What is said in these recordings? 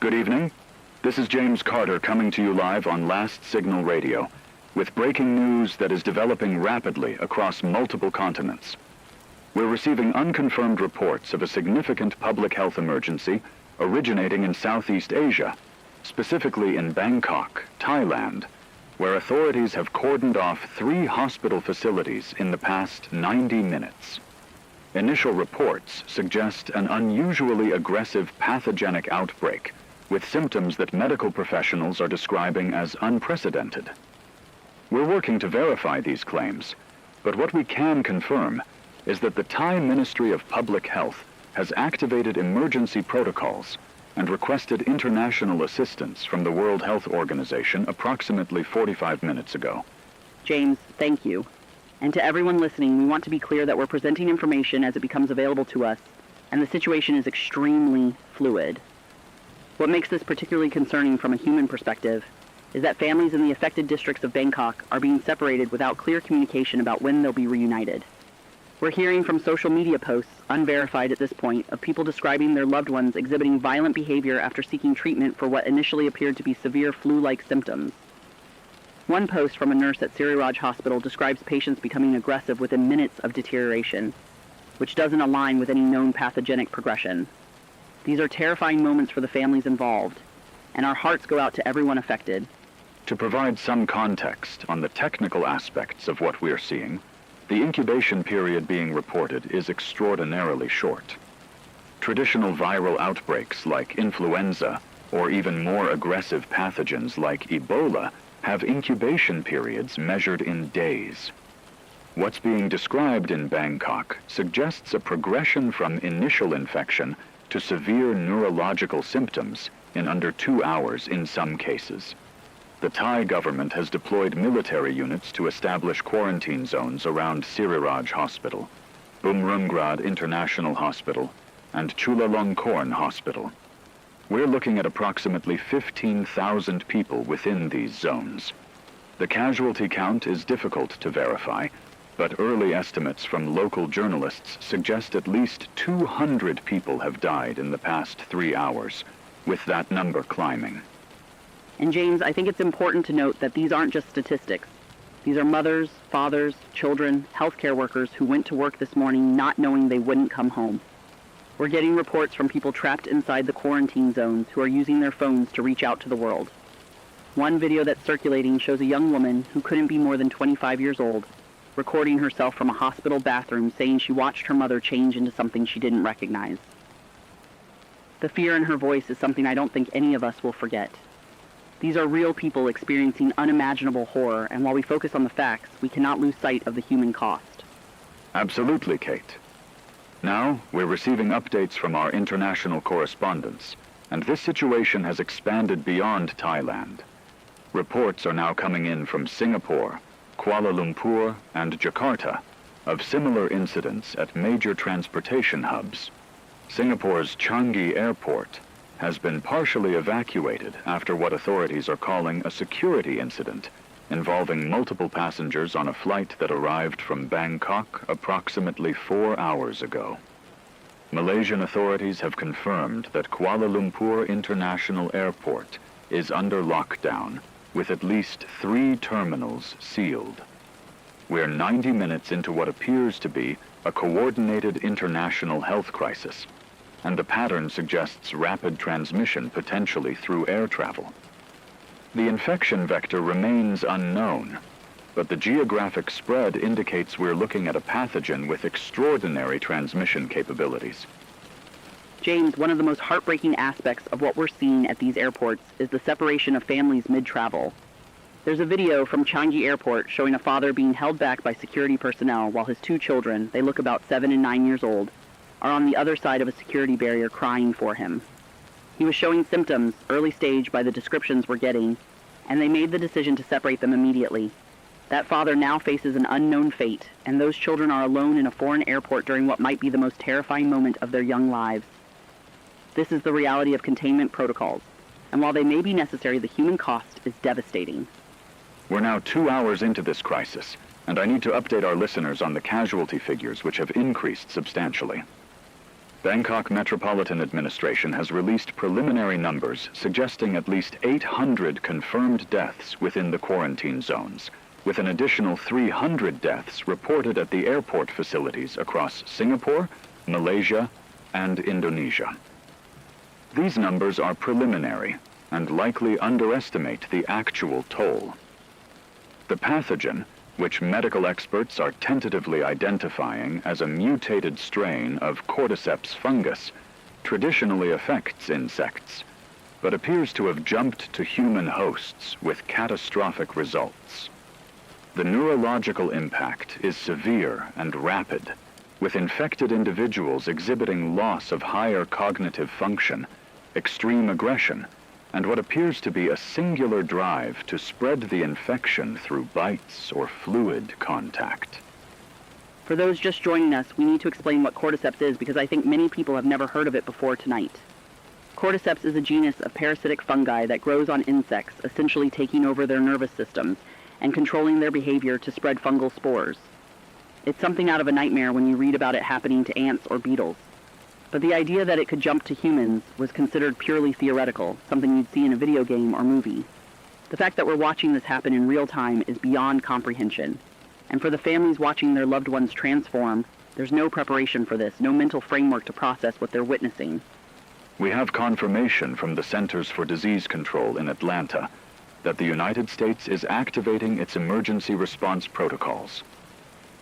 Good evening. This is James Carter coming to you live on Last Signal Radio with breaking news that is developing rapidly across multiple continents. We're receiving unconfirmed reports of a significant public health emergency originating in Southeast Asia, specifically in Bangkok, Thailand, where authorities have cordoned off 3 hospital facilities in the past 90 minutes. Initial reports suggest an unusually aggressive pathogenic outbreak with symptoms that medical professionals are describing as unprecedented. We're working to verify these claims, but what we can confirm is that the Thai Ministry of Public Health has activated emergency protocols and requested international assistance from the World Health Organization approximately 45 minutes ago. James, thank you. And to everyone listening, we want to be clear that we're presenting information as it becomes available to us, and the situation is extremely fluid. What makes this particularly concerning from a human perspective is that families in the affected districts of Bangkok are being separated without clear communication about when they'll be reunited. We're hearing from social media posts, unverified at this point, of people describing their loved ones exhibiting violent behavior after seeking treatment for what initially appeared to be severe flu-like symptoms. One post from a nurse at Siriraj Hospital describes patients becoming aggressive within minutes of deterioration, which doesn't align with any known pathogenic progression. These are terrifying moments for the families involved, and our hearts go out to everyone affected. To provide some context on the technical aspects of what we're seeing, the incubation period being reported is extraordinarily short. Traditional viral outbreaks like influenza, or even more aggressive pathogens like Ebola, have incubation periods measured in days. What's being described in Bangkok suggests a progression from initial infection to severe neurological symptoms in under 2 hours in some cases. The Thai government has deployed military units to establish quarantine zones around Siriraj Hospital, Bumrungrad International Hospital, and Chulalongkorn Hospital. We're looking at approximately 15,000 people within these zones. The casualty count is difficult to verify, but early estimates from local journalists suggest at least 200 people have died in the past 3 hours, with that number climbing. And James, I think it's important to note that these aren't just statistics. These are mothers, fathers, children, healthcare workers who went to work this morning not knowing they wouldn't come home. We're getting reports from people trapped inside the quarantine zones who are using their phones to reach out to the world. One video that's circulating shows a young woman who couldn't be more than 25 years old, recording herself from a hospital bathroom saying she watched her mother change into something she didn't recognize. The fear in her voice is something I don't think any of us will forget. These are real people experiencing unimaginable horror, and while we focus on the facts, we cannot lose sight of the human cost. Absolutely, Kate. Now, we're receiving updates from our international correspondents, and this situation has expanded beyond Thailand. Reports are now coming in from Singapore, Kuala Lumpur, and Jakarta of similar incidents at major transportation hubs. Singapore's Changi Airport has been partially evacuated after what authorities are calling a security incident involving multiple passengers on a flight that arrived from Bangkok approximately 4 hours ago. Malaysian authorities have confirmed that Kuala Lumpur International Airport is under lockdown, with at least 3 terminals sealed. We're 90 minutes into what appears to be a coordinated international health crisis, and the pattern suggests rapid transmission potentially through air travel. The infection vector remains unknown, but the geographic spread indicates we're looking at a pathogen with extraordinary transmission capabilities. James, one of the most heartbreaking aspects of what we're seeing at these airports is the separation of families mid-travel. There's a video from Changi Airport showing a father being held back by security personnel while his 2 children, they look about 7 and 9 years old, are on the other side of a security barrier crying for him. He was showing symptoms, early stage by the descriptions we're getting, and they made the decision to separate them immediately. That father now faces an unknown fate, and those children are alone in a foreign airport during what might be the most terrifying moment of their young lives. This is the reality of containment protocols, and while they may be necessary, the human cost is devastating. We're now 2 hours into this crisis, and I need to update our listeners on the casualty figures, which have increased substantially. Bangkok Metropolitan Administration has released preliminary numbers suggesting at least 800 confirmed deaths within the quarantine zones, with an additional 300 deaths reported at the airport facilities across Singapore, Malaysia, and Indonesia. These numbers are preliminary and likely underestimate the actual toll. The pathogen, which medical experts are tentatively identifying as a mutated strain of Cordyceps fungus, traditionally affects insects, but appears to have jumped to human hosts with catastrophic results. The neurological impact is severe and rapid, with infected individuals exhibiting loss of higher cognitive function, extreme aggression, and what appears to be a singular drive to spread the infection through bites or fluid contact. For those just joining us, we need to explain what Cordyceps is because I think many people have never heard of it before tonight. Cordyceps is a genus of parasitic fungi that grows on insects, essentially taking over their nervous systems and controlling their behavior to spread fungal spores. It's something out of a nightmare when you read about it happening to ants or beetles. But the idea that it could jump to humans was considered purely theoretical, something you'd see in a video game or movie. The fact that we're watching this happen in real time is beyond comprehension. And for the families watching their loved ones transform, there's no preparation for this, no mental framework to process what they're witnessing. We have confirmation from the Centers for Disease Control in Atlanta that the United States is activating its emergency response protocols.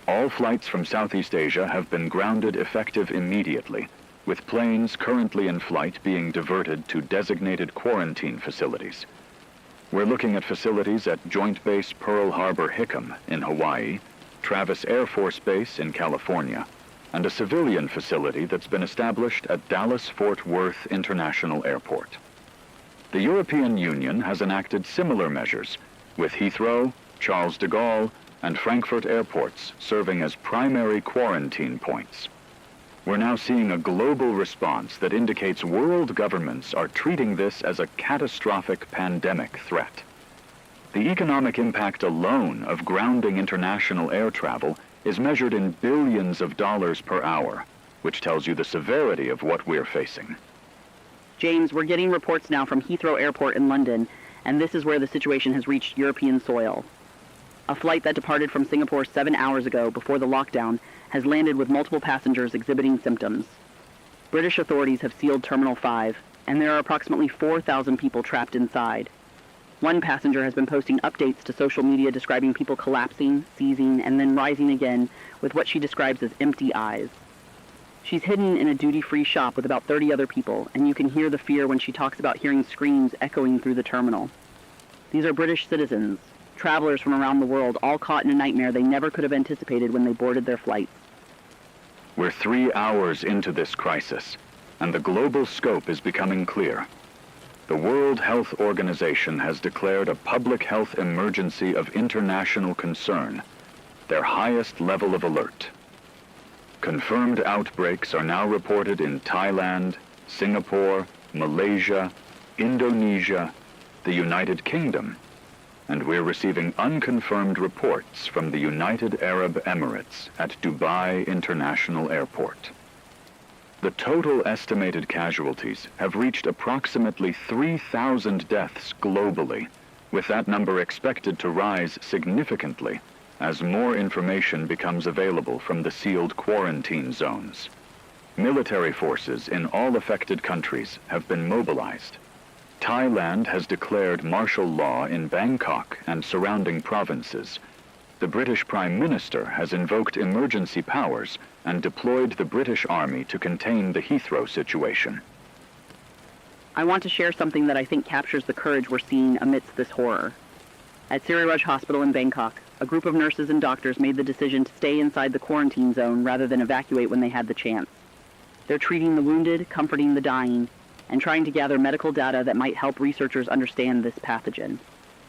All flights from Southeast Asia have been grounded effective immediately, with planes currently in flight being diverted to designated quarantine facilities. We're looking at facilities at Joint Base Pearl Harbor-Hickam in Hawaii, Travis Air Force Base in California, and a civilian facility that's been established at Dallas-Fort Worth International Airport. The European Union has enacted similar measures, with Heathrow, Charles de Gaulle, and Frankfurt airports serving as primary quarantine points. We're now seeing a global response that indicates world governments are treating this as a catastrophic pandemic threat. The economic impact alone of grounding international air travel is measured in billions of dollars per hour, which tells you the severity of what we're facing. James, we're getting reports now from Heathrow Airport in London, and this is where the situation has reached European soil. A flight that departed from Singapore 7 hours ago before the lockdown has landed with multiple passengers exhibiting symptoms. British authorities have sealed Terminal 5, and there are approximately 4,000 people trapped inside. One passenger has been posting updates to social media describing people collapsing, seizing, and then rising again with what she describes as empty eyes. She's hidden in a duty-free shop with about 30 other people, and you can hear the fear when she talks about hearing screams echoing through the terminal. These are British citizens, travelers from around the world, all caught in a nightmare they never could have anticipated when they boarded their flights. We're 3 hours into this crisis, and the global scope is becoming clear. The World Health Organization has declared a public health emergency of international concern, their highest level of alert. Confirmed outbreaks are now reported in Thailand, Singapore, Malaysia, Indonesia, the United Kingdom, and we're receiving unconfirmed reports from the United Arab Emirates at Dubai International Airport. The total estimated casualties have reached approximately 3,000 deaths globally, with that number expected to rise significantly as more information becomes available from the sealed quarantine zones. Military forces in all affected countries have been mobilized. Thailand has declared martial law in Bangkok and surrounding provinces. The British Prime Minister has invoked emergency powers and deployed the British Army to contain the Heathrow situation. I want to share something that I think captures the courage we're seeing amidst this horror. At Siriraj Hospital in Bangkok, a group of nurses and doctors made the decision to stay inside the quarantine zone rather than evacuate when they had the chance. They're treating the wounded, comforting the dying, and trying to gather medical data that might help researchers understand this pathogen.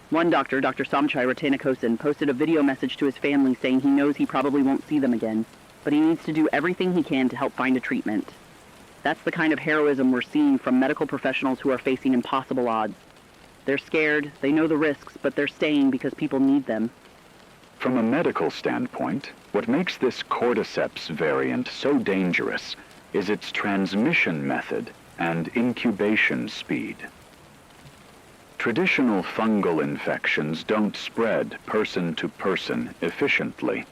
One doctor, Dr. Somchai Ratanakosin, posted a video message to his family saying he knows he probably won't see them again, but he needs to do everything he can to help find a treatment. That's the kind of heroism we're seeing from medical professionals who are facing impossible odds. They're scared, they know the risks, but they're staying because people need them. From a medical standpoint, what makes this Cordyceps variant so dangerous is its transmission method and incubation speed. Traditional fungal infections don't spread person to person efficiently,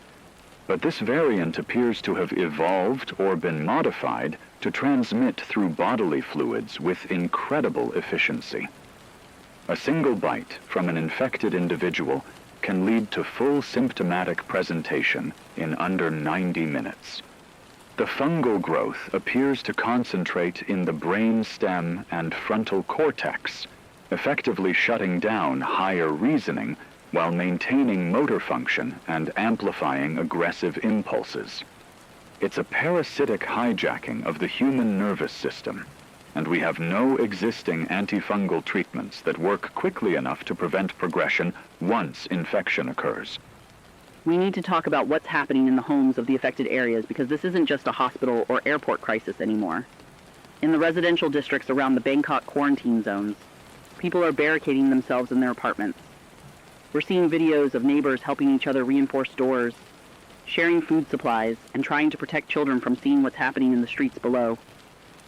but this variant appears to have evolved or been modified to transmit through bodily fluids with incredible efficiency. A single bite from an infected individual can lead to full symptomatic presentation in under 90 minutes. The fungal growth appears to concentrate in the brain stem and frontal cortex, effectively shutting down higher reasoning while maintaining motor function and amplifying aggressive impulses. It's a parasitic hijacking of the human nervous system, and we have no existing antifungal treatments that work quickly enough to prevent progression once infection occurs. We need to talk about what's happening in the homes of the affected areas, because this isn't just a hospital or airport crisis anymore. In the residential districts around the Bangkok quarantine zones, people are barricading themselves in their apartments. We're seeing videos of neighbors helping each other reinforce doors, sharing food supplies, and trying to protect children from seeing what's happening in the streets below.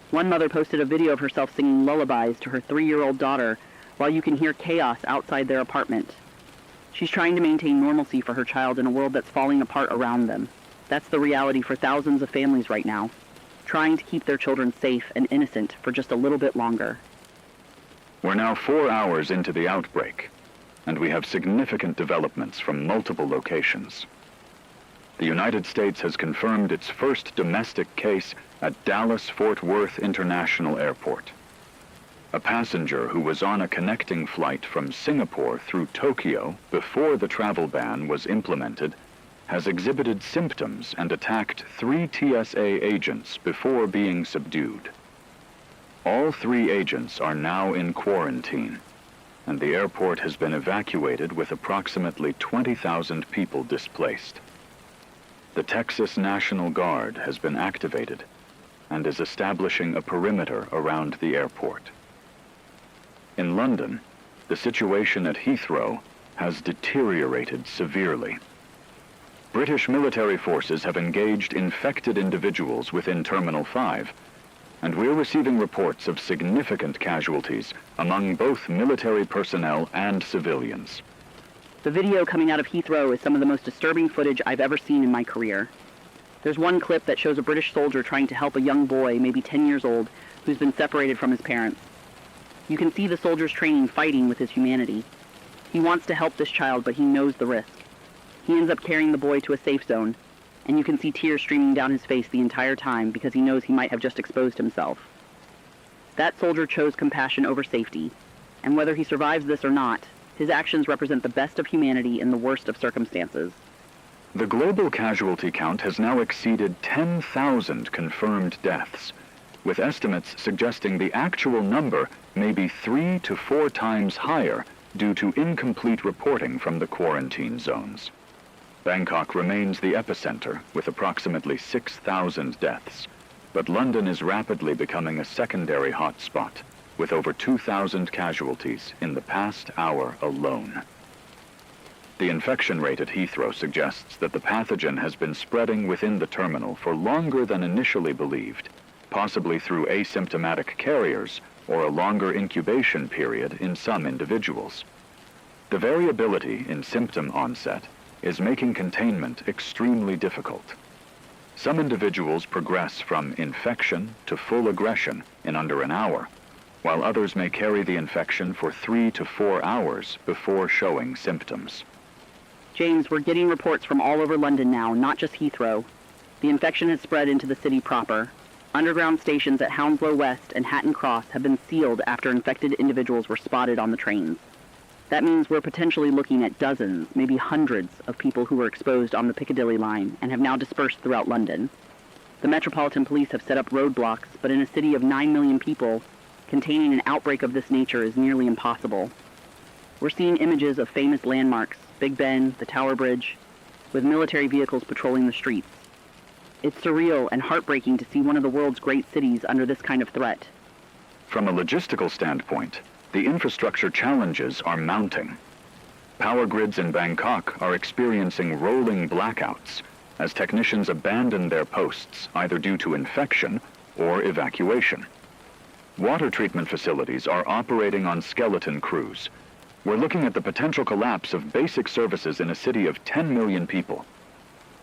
One mother posted a video of herself singing lullabies to her 3-year-old daughter while you can hear chaos outside their apartment. She's trying to maintain normalcy for her child in a world that's falling apart around them. That's the reality for thousands of families right now, trying to keep their children safe and innocent for just a little bit longer. We're now 4 hours into the outbreak, and we have significant developments from multiple locations. The United States has confirmed its first domestic case at Dallas-Fort Worth International Airport. A passenger who was on a connecting flight from Singapore through Tokyo before the travel ban was implemented has exhibited symptoms and attacked 3 TSA agents before being subdued. All 3 agents are now in quarantine, and the airport has been evacuated with approximately 20,000 people displaced. The Texas National Guard has been activated and is establishing a perimeter around the airport. In London, the situation at Heathrow has deteriorated severely. British military forces have engaged infected individuals within Terminal 5, and we're receiving reports of significant casualties among both military personnel and civilians. The video coming out of Heathrow is some of the most disturbing footage I've ever seen in my career. There's one clip that shows a British soldier trying to help a young boy, maybe 10 years old, who's been separated from his parents. You can see the soldier's training fighting with his humanity. He wants to help this child, but he knows the risk. He ends up carrying the boy to a safe zone, and you can see tears streaming down his face the entire time because he knows he might have just exposed himself. That soldier chose compassion over safety, and whether he survives this or not, his actions represent the best of humanity in the worst of circumstances. The global casualty count has now exceeded 10,000 confirmed deaths, with estimates suggesting the actual number may be 3 to 4 times higher due to incomplete reporting from the quarantine zones. Bangkok remains the epicenter with approximately 6,000 deaths, but London is rapidly becoming a secondary hotspot, with over 2,000 casualties in the past hour alone. The infection rate at Heathrow suggests that the pathogen has been spreading within the terminal for longer than initially believed, possibly through asymptomatic carriers or a longer incubation period in some individuals. The variability in symptom onset is making containment extremely difficult. Some individuals progress from infection to full aggression in under an hour, while others may carry the infection for 3 to 4 hours before showing symptoms. James, we're getting reports from all over London now, not just Heathrow. The infection has spread into the city proper. Underground stations at Hounslow West and Hatton Cross have been sealed after infected individuals were spotted on the trains. That means we're potentially looking at dozens, maybe hundreds, of people who were exposed on the Piccadilly line and have now dispersed throughout London. The Metropolitan Police have set up roadblocks, but in a city of 9 million people, containing an outbreak of this nature is nearly impossible. We're seeing images of famous landmarks, Big Ben, the Tower Bridge, with military vehicles patrolling the streets. It's surreal and heartbreaking to see one of the world's great cities under this kind of threat. From a logistical standpoint, the infrastructure challenges are mounting. Power grids in Bangkok are experiencing rolling blackouts as technicians abandon their posts either due to infection or evacuation. Water treatment facilities are operating on skeleton crews. We're looking at the potential collapse of basic services in a city of 10 million people.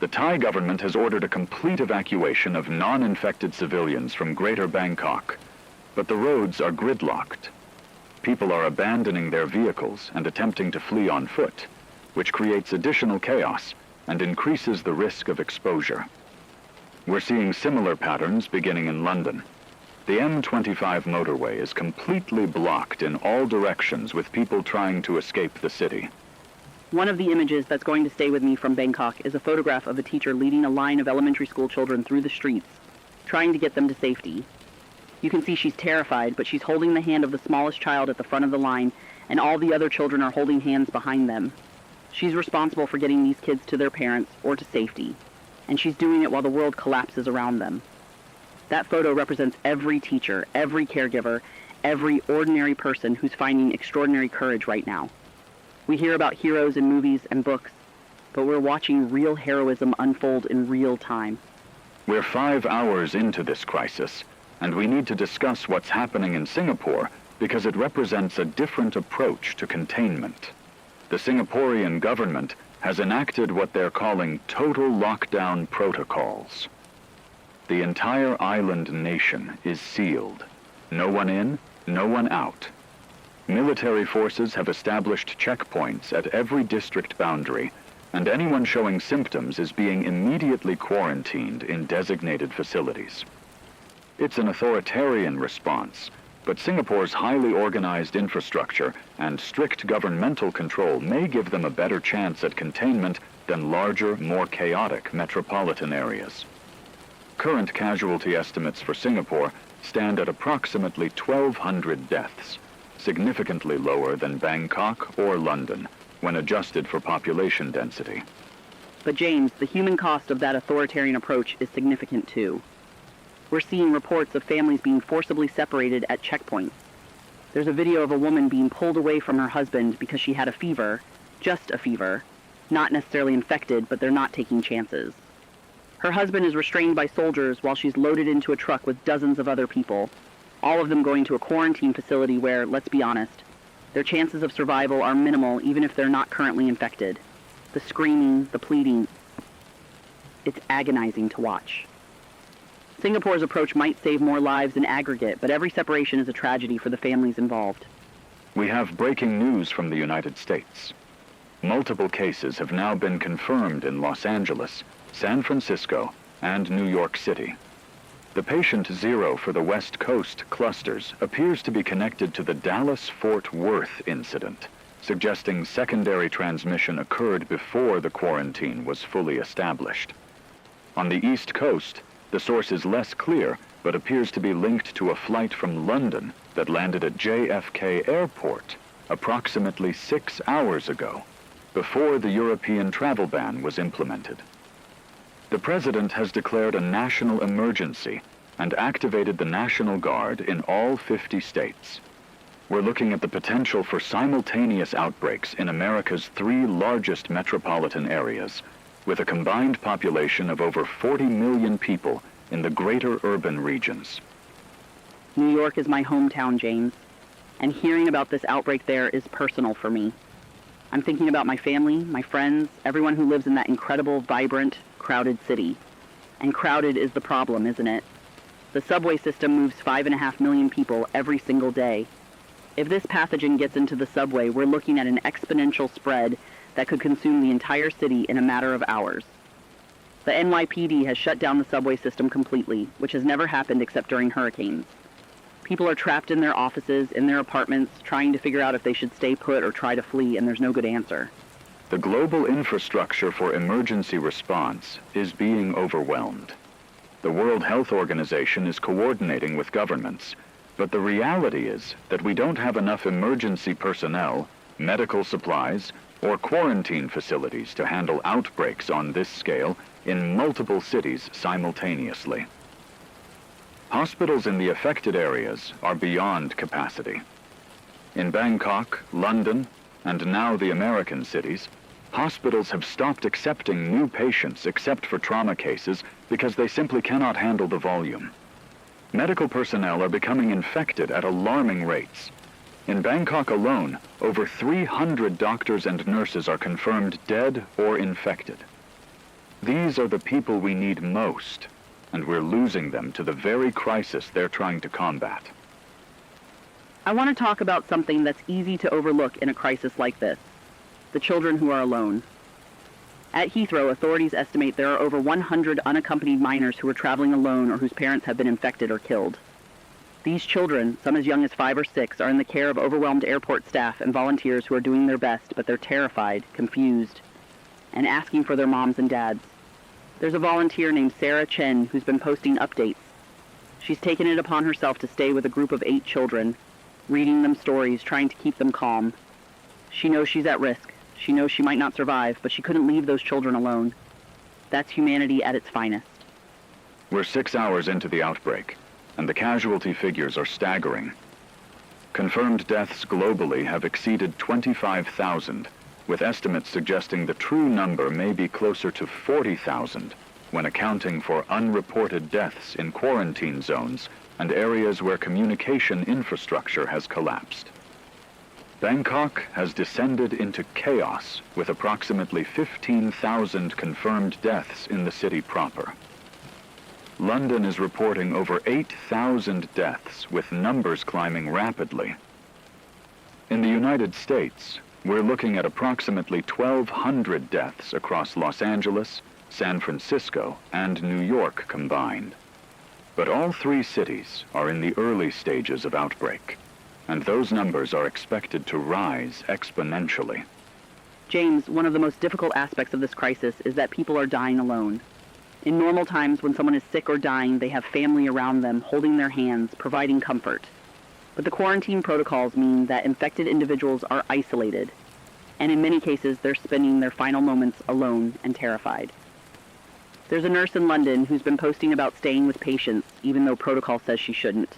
The Thai government has ordered a complete evacuation of non-infected civilians from Greater Bangkok, but the roads are gridlocked. People are abandoning their vehicles and attempting to flee on foot, which creates additional chaos and increases the risk of exposure. We're seeing similar patterns beginning in London. The M25 motorway is completely blocked in all directions with people trying to escape the city. One of the images that's going to stay with me from Bangkok is a photograph of a teacher leading a line of elementary school children through the streets, trying to get them to safety. You can see she's terrified, but she's holding the hand of the smallest child at the front of the line, and all the other children are holding hands behind them. She's responsible for getting these kids to their parents or to safety, and she's doing it while the world collapses around them. That photo represents every teacher, every caregiver, every ordinary person who's finding extraordinary courage right now. We hear about heroes in movies and books, but we're watching real heroism unfold in real time. We're 5 hours into this crisis, and we need to discuss what's happening in Singapore because it represents a different approach to containment. The Singaporean government has enacted what they're calling total lockdown protocols. The entire island nation is sealed. No one in, no one out. Military forces have established checkpoints at every district boundary, and anyone showing symptoms is being immediately quarantined in designated facilities. It's an authoritarian response, but Singapore's highly organized infrastructure and strict governmental control may give them a better chance at containment than larger, more chaotic metropolitan areas. Current casualty estimates for Singapore stand at approximately 1,200 deaths, significantly lower than Bangkok or London when adjusted for population density. But James, the human cost of that authoritarian approach is significant too. We're seeing reports of families being forcibly separated at checkpoints. There's a video of a woman being pulled away from her husband because she had a fever, just a fever, not necessarily infected, but they're not taking chances. Her husband is restrained by soldiers while she's loaded into a truck with dozens of other people, all of them going to a quarantine facility where, let's be honest, their chances of survival are minimal even if they're not currently infected. The screaming, the pleading, it's agonizing to watch. Singapore's approach might save more lives in aggregate, but every separation is a tragedy for the families involved. We have breaking news from the United States. Multiple cases have now been confirmed in Los Angeles, San Francisco, and New York City. The patient zero for the West Coast clusters appears to be connected to the Dallas-Fort Worth incident, suggesting secondary transmission occurred before the quarantine was fully established. On the East Coast, the source is less clear, but appears to be linked to a flight from London that landed at JFK Airport approximately 6 hours ago, before the European travel ban was implemented. The President has declared a national emergency and activated the National Guard in all 50 states. We're looking at the potential for simultaneous outbreaks in America's 3 largest metropolitan areas, with a combined population of over 40 million people in the greater urban regions. New York is my hometown, James, and hearing about this outbreak there is personal for me. I'm thinking about my family, my friends, everyone who lives in that incredible, vibrant, crowded city. And crowded is the problem, isn't it? The subway system moves 5.5 million people every single day. If this pathogen gets into the subway, we're looking at an exponential spread that could consume the entire city in a matter of hours. The NYPD has shut down the subway system completely, which has never happened except during hurricanes. People are trapped in their offices, in their apartments, trying to figure out if they should stay put or try to flee, and there's no good answer. The global infrastructure for emergency response is being overwhelmed. The World Health Organization is coordinating with governments, but the reality is that we don't have enough emergency personnel, medical supplies, or quarantine facilities to handle outbreaks on this scale in multiple cities simultaneously. Hospitals in the affected areas are beyond capacity. In Bangkok, London, and now the American cities, hospitals have stopped accepting new patients except for trauma cases because they simply cannot handle the volume. Medical personnel are becoming infected at alarming rates. In Bangkok alone, over 300 doctors and nurses are confirmed dead or infected. These are the people we need most, and we're losing them to the very crisis they're trying to combat. I want to talk about something that's easy to overlook in a crisis like this: the children who are alone. At Heathrow, authorities estimate there are over 100 unaccompanied minors who are traveling alone or whose parents have been infected or killed. These children, some as young as 5 or 6, are in the care of overwhelmed airport staff and volunteers who are doing their best, but they're terrified, confused, and asking for their moms and dads. There's a volunteer named Sarah Chen who's been posting updates. She's taken it upon herself to stay with a group of 8 children, reading them stories, trying to keep them calm. She knows she's at risk. She knows she might not survive, but she couldn't leave those children alone. That's humanity at its finest. We're 6 hours into the outbreak, and the casualty figures are staggering. Confirmed deaths globally have exceeded 25,000, with estimates suggesting the true number may be closer to 40,000 when accounting for unreported deaths in quarantine zones and areas where communication infrastructure has collapsed. Bangkok has descended into chaos with approximately 15,000 confirmed deaths in the city proper. London is reporting over 8,000 deaths, with numbers climbing rapidly. In the United States, we're looking at approximately 1,200 deaths across Los Angeles, San Francisco, and New York combined. But all 3 cities are in the early stages of outbreak, and those numbers are expected to rise exponentially. James, one of the most difficult aspects of this crisis is that people are dying alone. In normal times, when someone is sick or dying, they have family around them, holding their hands, providing comfort. But the quarantine protocols mean that infected individuals are isolated, and in many cases, they're spending their final moments alone and terrified. There's a nurse in London who's been posting about staying with patients, even though protocol says she shouldn't.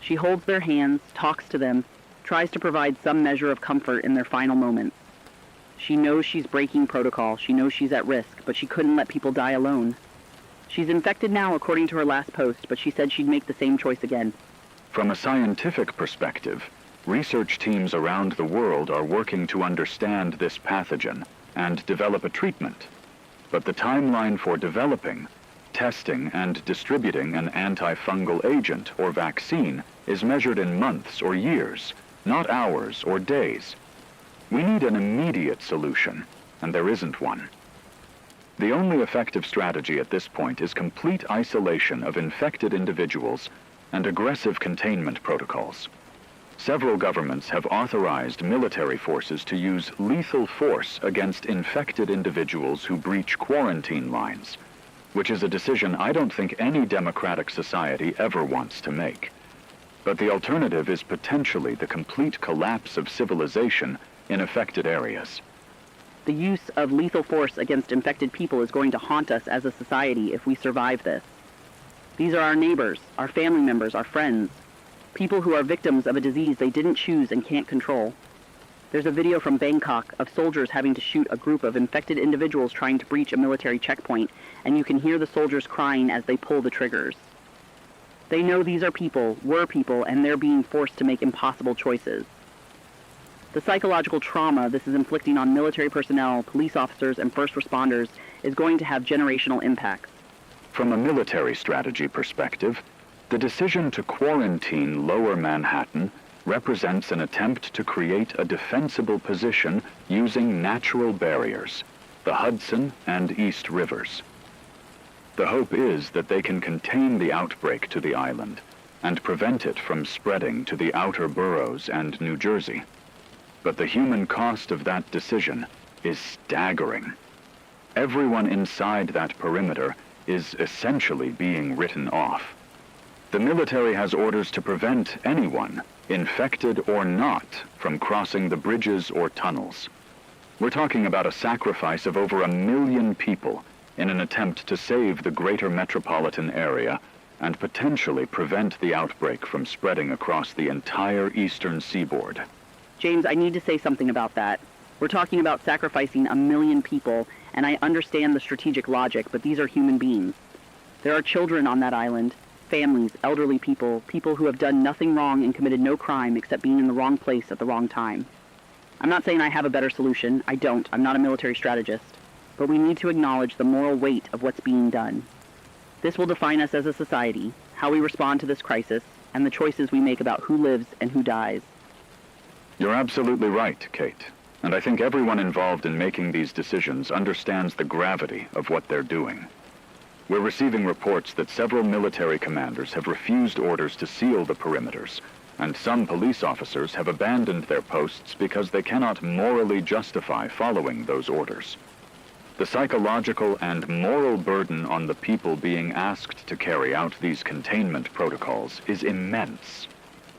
She holds their hands, talks to them, tries to provide some measure of comfort in their final moments. She knows she's breaking protocol, she knows she's at risk, but she couldn't let people die alone. She's infected now, according to her last post, but she said she'd make the same choice again. From a scientific perspective, research teams around the world are working to understand this pathogen and develop a treatment. But the timeline for developing, testing, and distributing an antifungal agent or vaccine is measured in months or years, not hours or days. We need an immediate solution, and there isn't one. The only effective strategy at this point is complete isolation of infected individuals and aggressive containment protocols. Several governments have authorized military forces to use lethal force against infected individuals who breach quarantine lines, which is a decision I don't think any democratic society ever wants to make. But the alternative is potentially the complete collapse of civilization in affected areas. The use of lethal force against infected people is going to haunt us as a society if we survive this. These are our neighbors, our family members, our friends, people who are victims of a disease they didn't choose and can't control. There's a video from Bangkok of soldiers having to shoot a group of infected individuals trying to breach a military checkpoint, and you can hear the soldiers crying as they pull the triggers. They know these are people, were people, and they're being forced to make impossible choices. The psychological trauma this is inflicting on military personnel, police officers, and first responders is going to have generational impacts. From a military strategy perspective, the decision to quarantine Lower Manhattan represents an attempt to create a defensible position using natural barriers, the Hudson and East Rivers. The hope is that they can contain the outbreak to the island and prevent it from spreading to the outer boroughs and New Jersey. But the human cost of that decision is staggering. Everyone inside that perimeter is essentially being written off. The military has orders to prevent anyone, infected or not, from crossing the bridges or tunnels. We're talking about a sacrifice of over 1 million people in an attempt to save the greater metropolitan area and potentially prevent the outbreak from spreading across the entire eastern seaboard. James, I need to say something about that. We're talking about sacrificing 1 million people, and I understand the strategic logic, but these are human beings. There are children on that island, families, elderly people, people who have done nothing wrong and committed no crime except being in the wrong place at the wrong time. I'm not saying I have a better solution. I don't. I'm not a military strategist. But we need to acknowledge the moral weight of what's being done. This will define us as a society, how we respond to this crisis, and the choices we make about who lives and who dies. You're absolutely right, Kate. And I think everyone involved in making these decisions understands the gravity of what they're doing. We're receiving reports that several military commanders have refused orders to seal the perimeters, and some police officers have abandoned their posts because they cannot morally justify following those orders. The psychological and moral burden on the people being asked to carry out these containment protocols is immense.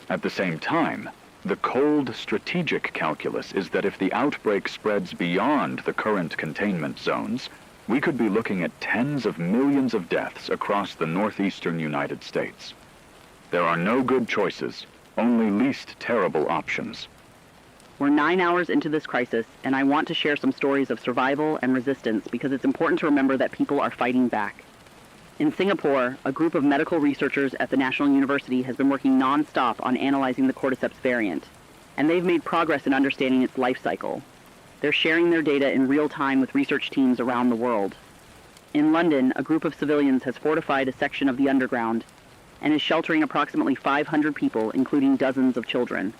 At the same time, the cold strategic calculus is that if the outbreak spreads beyond the current containment zones, we could be looking at tens of millions of deaths across the northeastern United States. There are no good choices, only least terrible options. We're 9 hours into this crisis, and I want to share some stories of survival and resistance because it's important to remember that people are fighting back. In Singapore, a group of medical researchers at the National University has been working non-stop on analyzing the Cordyceps variant, and they've made progress in understanding its life cycle. They're sharing their data in real time with research teams around the world. In London, a group of civilians has fortified a section of the underground and is sheltering approximately 500 people, including dozens of children.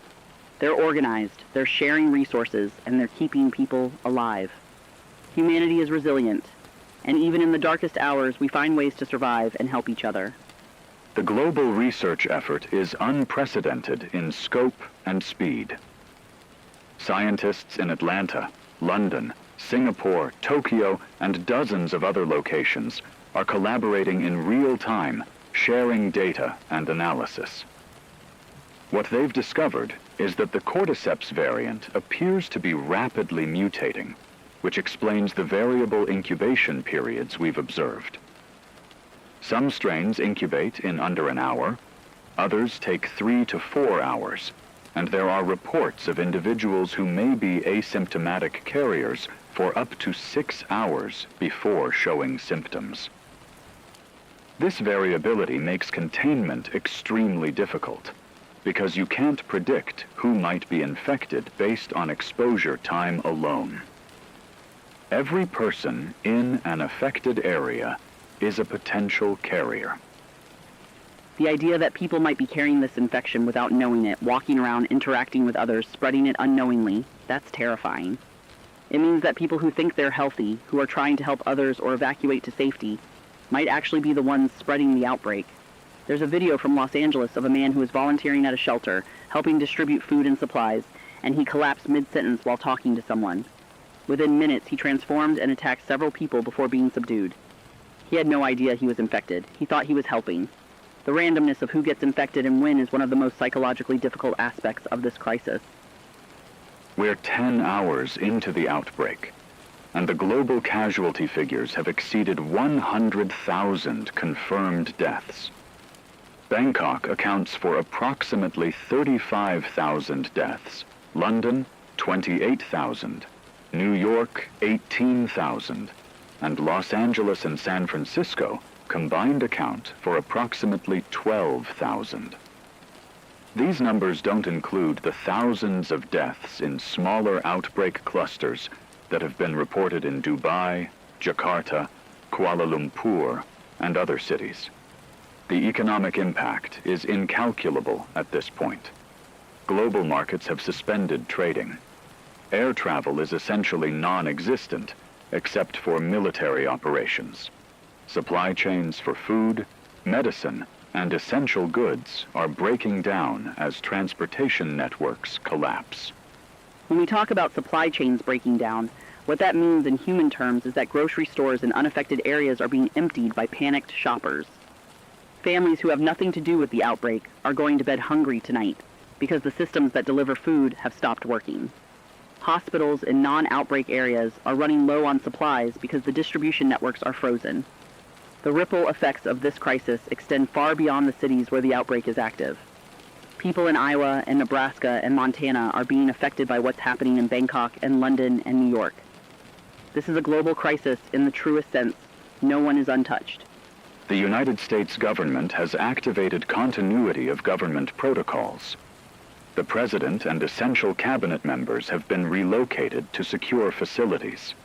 They're organized, they're sharing resources, and they're keeping people alive. Humanity is resilient, and even in the darkest hours, we find ways to survive and help each other. The global research effort is unprecedented in scope and speed. Scientists in Atlanta, London, Singapore, Tokyo, and dozens of other locations are collaborating in real time, sharing data and analysis. What they've discovered is that the Cordyceps variant appears to be rapidly mutating, which explains the variable incubation periods we've observed. Some strains incubate in under an hour, others take 3 to 4 hours, and there are reports of individuals who may be asymptomatic carriers for up to 6 hours before showing symptoms. This variability makes containment extremely difficult, because you can't predict who might be infected based on exposure time alone. Every person in an affected area is a potential carrier. The idea that people might be carrying this infection without knowing it, walking around, interacting with others, spreading it unknowingly, that's terrifying. It means that people who think they're healthy, who are trying to help others or evacuate to safety, might actually be the ones spreading the outbreak. There's a video from Los Angeles of a man who was volunteering at a shelter, helping distribute food and supplies, and he collapsed mid-sentence while talking to someone. Within minutes, he transformed and attacked several people before being subdued. He had no idea he was infected. He thought he was helping. The randomness of who gets infected and when is one of the most psychologically difficult aspects of this crisis. We're 10 hours into the outbreak, and the global casualty figures have exceeded 100,000 confirmed deaths. Bangkok accounts for approximately 35,000 deaths, London 28,000, New York 18,000, and Los Angeles and San Francisco combined account for approximately 12,000. These numbers don't include the thousands of deaths in smaller outbreak clusters that have been reported in Dubai, Jakarta, Kuala Lumpur, and other cities. The economic impact is incalculable at this point. Global markets have suspended trading. Air travel is essentially non-existent, except for military operations. Supply chains for food, medicine, and essential goods are breaking down as transportation networks collapse. When we talk about supply chains breaking down, what that means in human terms is that grocery stores in unaffected areas are being emptied by panicked shoppers. Families who have nothing to do with the outbreak are going to bed hungry tonight because the systems that deliver food have stopped working. Hospitals in non-outbreak areas are running low on supplies because the distribution networks are frozen. The ripple effects of this crisis extend far beyond the cities where the outbreak is active. People in Iowa and Nebraska and Montana are being affected by what's happening in Bangkok and London and New York. This is a global crisis in the truest sense. No one is untouched. The United States government has activated continuity of government protocols. The President and essential cabinet members have been relocated to secure facilities.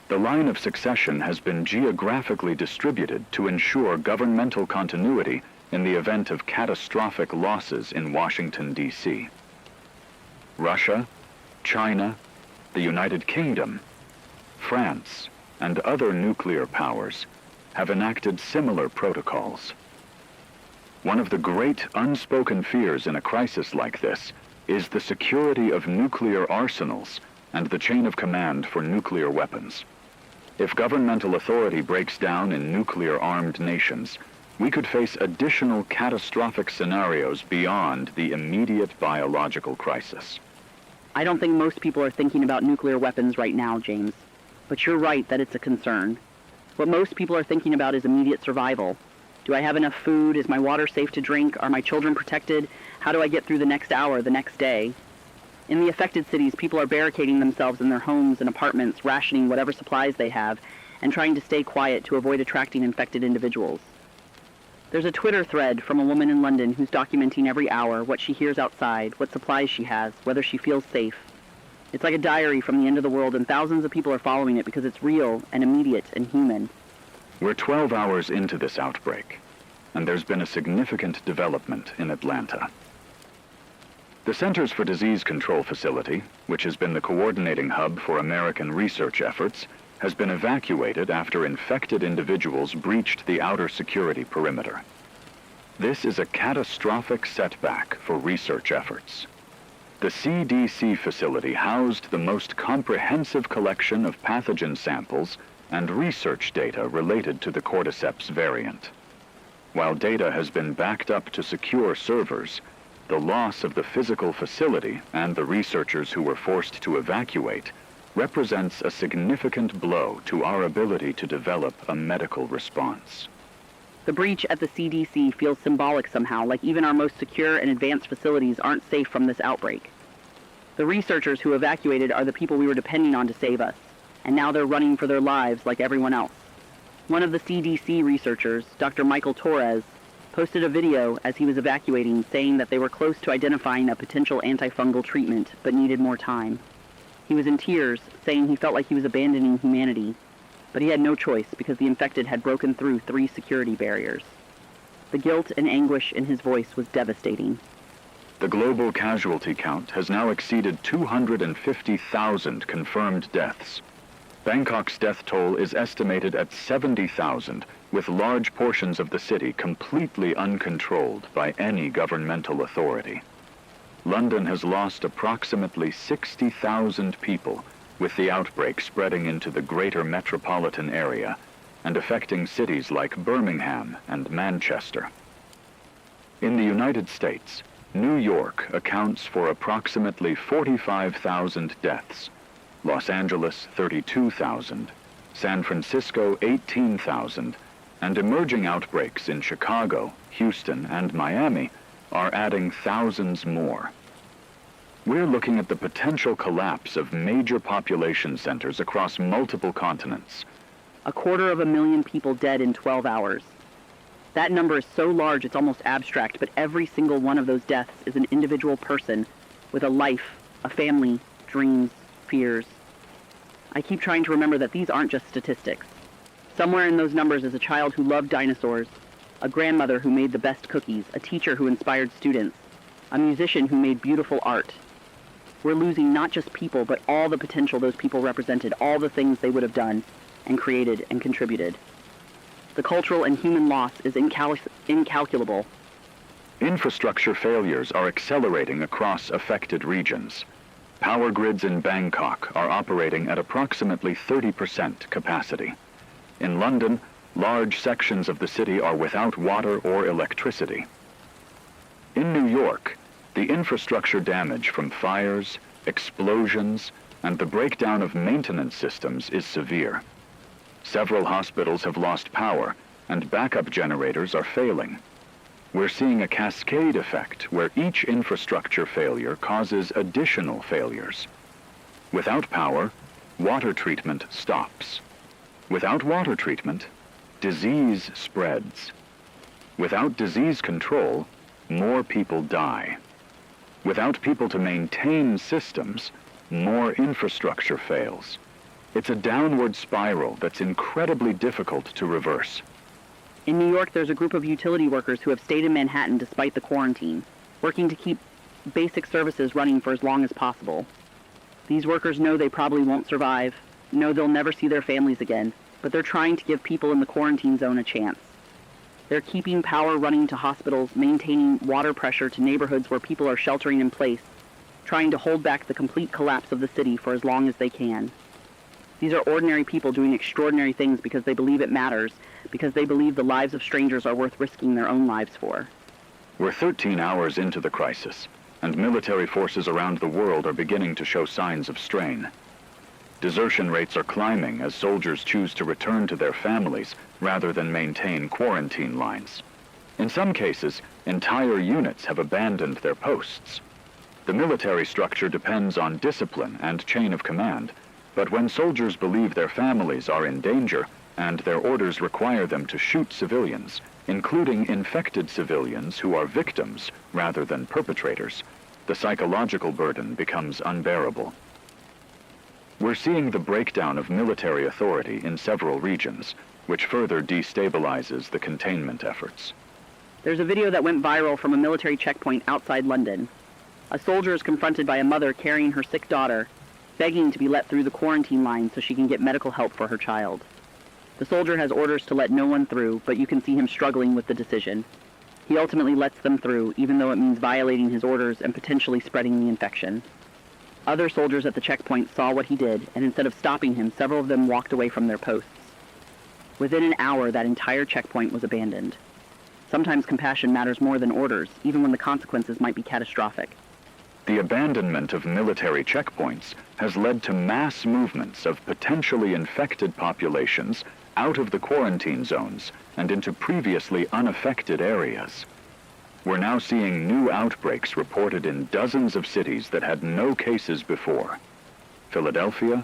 The line of succession has been geographically distributed to ensure governmental continuity in the event of catastrophic losses in Washington, D.C. Russia, China, the United Kingdom, France, and other nuclear powers have enacted similar protocols. One of the great unspoken fears in a crisis like this is the security of nuclear arsenals and the chain of command for nuclear weapons. If governmental authority breaks down in nuclear-armed nations, we could face additional catastrophic scenarios beyond the immediate biological crisis. I don't think most people are thinking about nuclear weapons right now, James. But you're right that it's a concern. What most people are thinking about is immediate survival. Do I have enough food? Is my water safe to drink? Are my children protected? How do I get through the next hour, the next day? In the affected cities, people are barricading themselves in their homes and apartments, rationing whatever supplies they have, and trying to stay quiet to avoid attracting infected individuals. There's a Twitter thread from a woman in London who's documenting every hour what she hears outside, what supplies she has, whether she feels safe. It's like a diary from the end of the world, and thousands of people are following it because it's real and immediate and human. We're 12 hours into this outbreak, and there's been a significant development in Atlanta. The Centers for Disease Control facility, which has been the coordinating hub for American research efforts, has been evacuated after infected individuals breached the outer security perimeter. This is a catastrophic setback for research efforts. The CDC facility housed the most comprehensive collection of pathogen samples and research data related to the Cordyceps variant. While data has been backed up to secure servers, the loss of the physical facility and the researchers who were forced to evacuate represents a significant blow to our ability to develop a medical response. The breach at the CDC feels symbolic somehow, like even our most secure and advanced facilities aren't safe from this outbreak. The researchers who evacuated are the people we were depending on to save us, and now they're running for their lives like everyone else. One of the CDC researchers, Dr. Michael Torres, posted a video as he was evacuating saying that they were close to identifying a potential antifungal treatment but needed more time. He was in tears, saying he felt like he was abandoning humanity, but he had no choice because the infected had broken through 3 security barriers. The guilt and anguish in his voice was devastating. The global casualty count has now exceeded 250,000 confirmed deaths. Bangkok's death toll is estimated at 70,000, with large portions of the city completely uncontrolled by any governmental authority. London has lost approximately 60,000 people, with the outbreak spreading into the greater metropolitan area and affecting cities like Birmingham and Manchester. In the United States, New York accounts for approximately 45,000 deaths, Los Angeles 32,000, San Francisco 18,000, and emerging outbreaks in Chicago, Houston, and Miami are adding thousands more. We're looking at the potential collapse of major population centers across multiple continents. 250,000 people dead in 12 hours. That number is so large it's almost abstract, but every single one of those deaths is an individual person with a life, a family, dreams, fears. I keep trying to remember that these aren't just statistics. Somewhere in those numbers is a child who loved dinosaurs, a grandmother who made the best cookies, a teacher who inspired students, a musician who made beautiful art. We're losing not just people, but all the potential those people represented, all the things they would have done and created and contributed. The cultural and human loss is incalculable. Infrastructure failures are accelerating across affected regions. Power grids in Bangkok are operating at approximately 30% capacity. In London, large sections of the city are without water or electricity. In New York, the infrastructure damage from fires, explosions, and the breakdown of maintenance systems is severe. Several hospitals have lost power, and backup generators are failing. We're seeing a cascade effect where each infrastructure failure causes additional failures. Without power, water treatment stops. Without water treatment, disease spreads. Without disease control, more people die. Without people to maintain systems, more infrastructure fails. It's a downward spiral that's incredibly difficult to reverse. In New York, there's a group of utility workers who have stayed in Manhattan despite the quarantine, working to keep basic services running for as long as possible. These workers know they probably won't survive, know they'll never see their families again, but they're trying to give people in the quarantine zone a chance. They're keeping power running to hospitals, maintaining water pressure to neighborhoods where people are sheltering in place, trying to hold back the complete collapse of the city for as long as they can. These are ordinary people doing extraordinary things because they believe it matters, because they believe the lives of strangers are worth risking their own lives for. We're 13 hours into the crisis, and military forces around the world are beginning to show signs of strain. Desertion rates are climbing as soldiers choose to return to their families rather than maintain quarantine lines. In some cases, entire units have abandoned their posts. The military structure depends on discipline and chain of command, but when soldiers believe their families are in danger and their orders require them to shoot civilians, including infected civilians who are victims rather than perpetrators, the psychological burden becomes unbearable. We're seeing the breakdown of military authority in several regions, which further destabilizes the containment efforts. There's a video that went viral from a military checkpoint outside London. A soldier is confronted by a mother carrying her sick daughter, begging to be let through the quarantine line so she can get medical help for her child. The soldier has orders to let no one through, but you can see him struggling with the decision. He ultimately lets them through, even though it means violating his orders and potentially spreading the infection. Other soldiers at the checkpoint saw what he did, and instead of stopping him, several of them walked away from their posts. Within an hour, that entire checkpoint was abandoned. Sometimes compassion matters more than orders, even when the consequences might be catastrophic. The abandonment of military checkpoints has led to mass movements of potentially infected populations out of the quarantine zones and into previously unaffected areas. We're now seeing new outbreaks reported in dozens of cities that had no cases before. Philadelphia,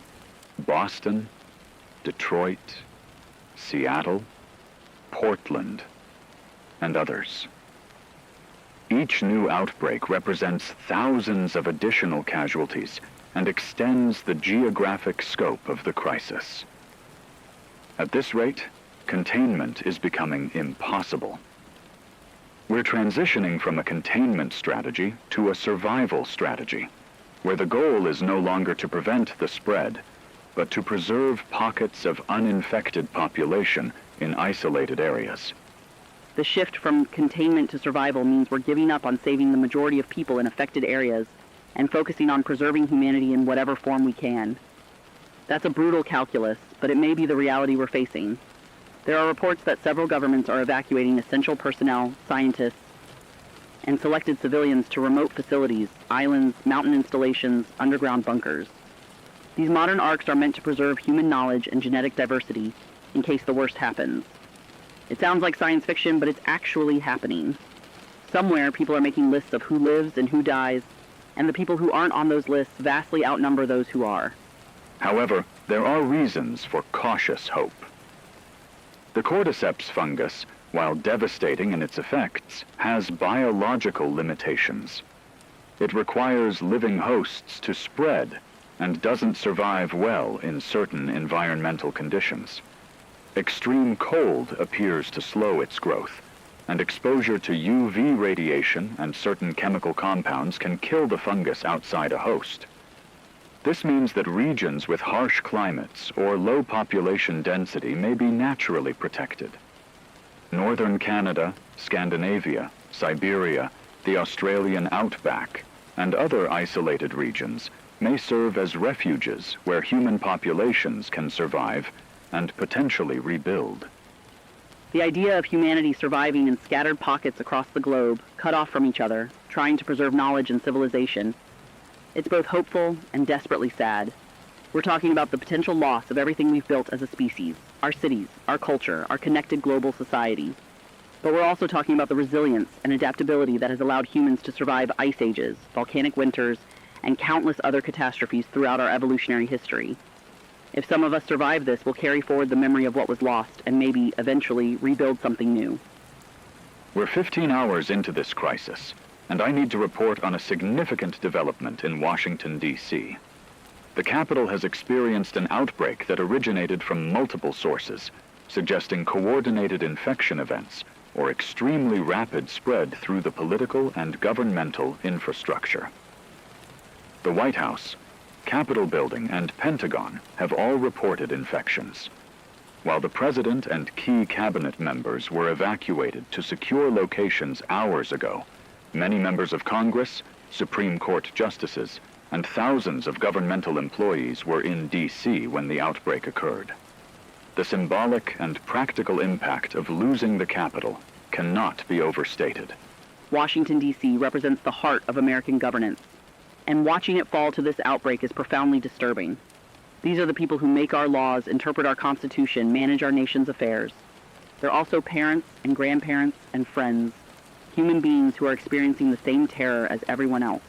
Boston, Detroit, Seattle, Portland, and others. Each new outbreak represents thousands of additional casualties and extends the geographic scope of the crisis. At this rate, containment is becoming impossible. We're transitioning from a containment strategy to a survival strategy, where the goal is no longer to prevent the spread, but to preserve pockets of uninfected population in isolated areas. The shift from containment to survival means we're giving up on saving the majority of people in affected areas and focusing on preserving humanity in whatever form we can. That's a brutal calculus, but it may be the reality we're facing. There are reports that several governments are evacuating essential personnel, scientists, and selected civilians to remote facilities, islands, mountain installations, underground bunkers. These modern arks are meant to preserve human knowledge and genetic diversity in case the worst happens. It sounds like science fiction, but it's actually happening. Somewhere, people are making lists of who lives and who dies, and the people who aren't on those lists vastly outnumber those who are. However, there are reasons for cautious hope. The Cordyceps fungus, while devastating in its effects, has biological limitations. It requires living hosts to spread and doesn't survive well in certain environmental conditions. Extreme cold appears to slow its growth, and exposure to UV radiation and certain chemical compounds can kill the fungus outside a host. This means that regions with harsh climates or low population density may be naturally protected. Northern Canada, Scandinavia, Siberia, the Australian outback, and other isolated regions may serve as refuges where human populations can survive and potentially rebuild. The idea of humanity surviving in scattered pockets across the globe, cut off from each other, trying to preserve knowledge and civilization, it's both hopeful and desperately sad. We're talking about the potential loss of everything we've built as a species, our cities, our culture, our connected global society. But we're also talking about the resilience and adaptability that has allowed humans to survive ice ages, volcanic winters, and countless other catastrophes throughout our evolutionary history. If some of us survive this, we'll carry forward the memory of what was lost and maybe, eventually, rebuild something new. We're 15 hours into this crisis, and I need to report on a significant development in Washington, D.C. The capital has experienced an outbreak that originated from multiple sources, suggesting coordinated infection events or extremely rapid spread through the political and governmental infrastructure. The White House, Capitol Building, and Pentagon have all reported infections, while the President and key cabinet members were evacuated to secure locations hours ago. Many members of Congress, Supreme Court justices, and thousands of governmental employees were in D.C. when the outbreak occurred. The symbolic and practical impact of losing the Capitol cannot be overstated. Washington, D.C. represents the heart of American governance, and watching it fall to this outbreak is profoundly disturbing. These are the people who make our laws, interpret our Constitution, manage our nation's affairs. They're also parents and grandparents and friends, human beings who are experiencing the same terror as everyone else.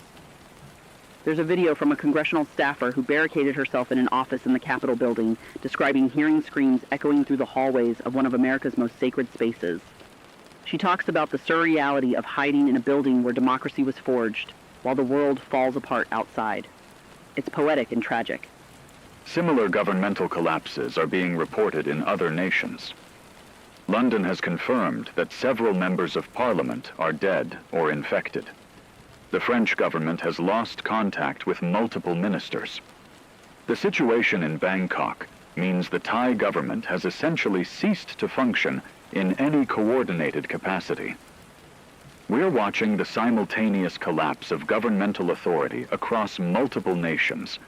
There's a video from a congressional staffer who barricaded herself in an office in the Capitol building, describing hearing screams echoing through the hallways of one of America's most sacred spaces. She talks about the surreality of hiding in a building where democracy was forged, while the world falls apart outside. It's poetic and tragic. Similar governmental collapses are being reported in other nations. London has confirmed that several members of Parliament are dead or infected. The French government has lost contact with multiple ministers. The situation in Bangkok means the Thai government has essentially ceased to function in any coordinated capacity. We're watching the simultaneous collapse of governmental authority across multiple nations,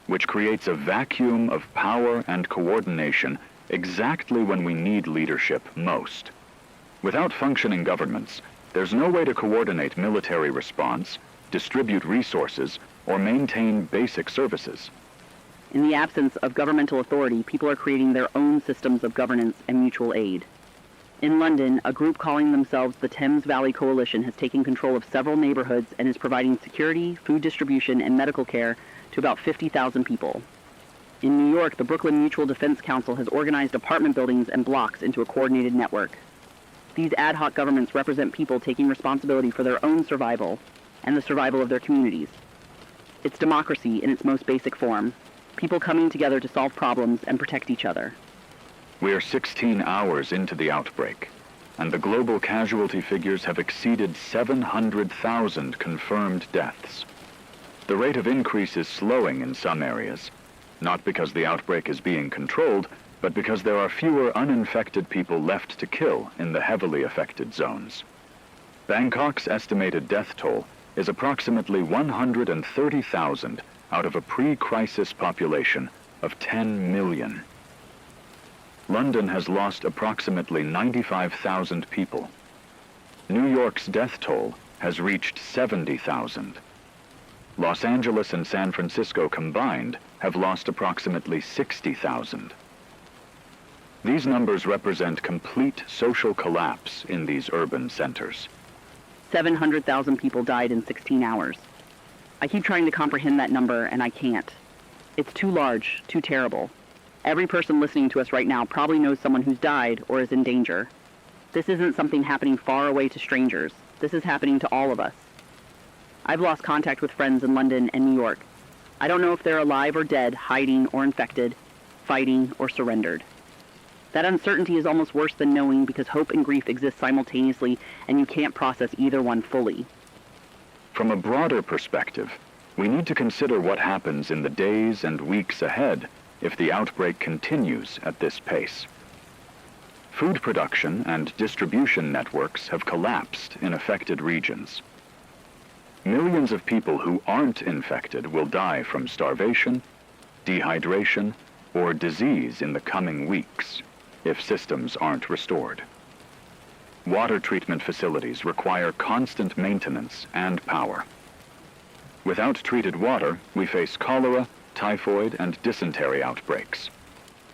which creates a vacuum of power and coordination exactly when we need leadership most. Without functioning governments, there's no way to coordinate military response, distribute resources, or maintain basic services. In the absence of governmental authority, people are creating their own systems of governance and mutual aid. In London, a group calling themselves the Thames Valley Coalition has taken control of several neighborhoods and is providing security, food distribution, and medical care to about 50,000 people. In New York, the Brooklyn Mutual Defense Council has organized apartment buildings and blocks into a coordinated network. These ad hoc governments represent people taking responsibility for their own survival and the survival of their communities. It's democracy in its most basic form, people coming together to solve problems and protect each other. We are 16 hours into the outbreak, and the global casualty figures have exceeded 700,000 confirmed deaths. The rate of increase is slowing in some areas, not because the outbreak is being controlled, but because there are fewer uninfected people left to kill in the heavily affected zones. Bangkok's estimated death toll is approximately 130,000 out of a pre-crisis population of 10 million. London has lost approximately 95,000 people. New York's death toll has reached 70,000. Los Angeles and San Francisco combined have lost approximately 60,000. These numbers represent complete social collapse in these urban centers. 700,000 people died in 16 hours. I keep trying to comprehend that number, and I can't. It's too large, too terrible. Every person listening to us right now probably knows someone who's died or is in danger. This isn't something happening far away to strangers. This is happening to all of us. I've lost contact with friends in London and New York. I don't know if they're alive or dead, hiding or infected, fighting or surrendered. That uncertainty is almost worse than knowing because hope and grief exist simultaneously and you can't process either one fully. From a broader perspective, we need to consider what happens in the days and weeks ahead if the outbreak continues at this pace. Food production and distribution networks have collapsed in affected regions. Millions of people who aren't infected will die from starvation, dehydration, or disease in the coming weeks if systems aren't restored. Water treatment facilities require constant maintenance and power. Without treated water, we face cholera, typhoid, and dysentery outbreaks.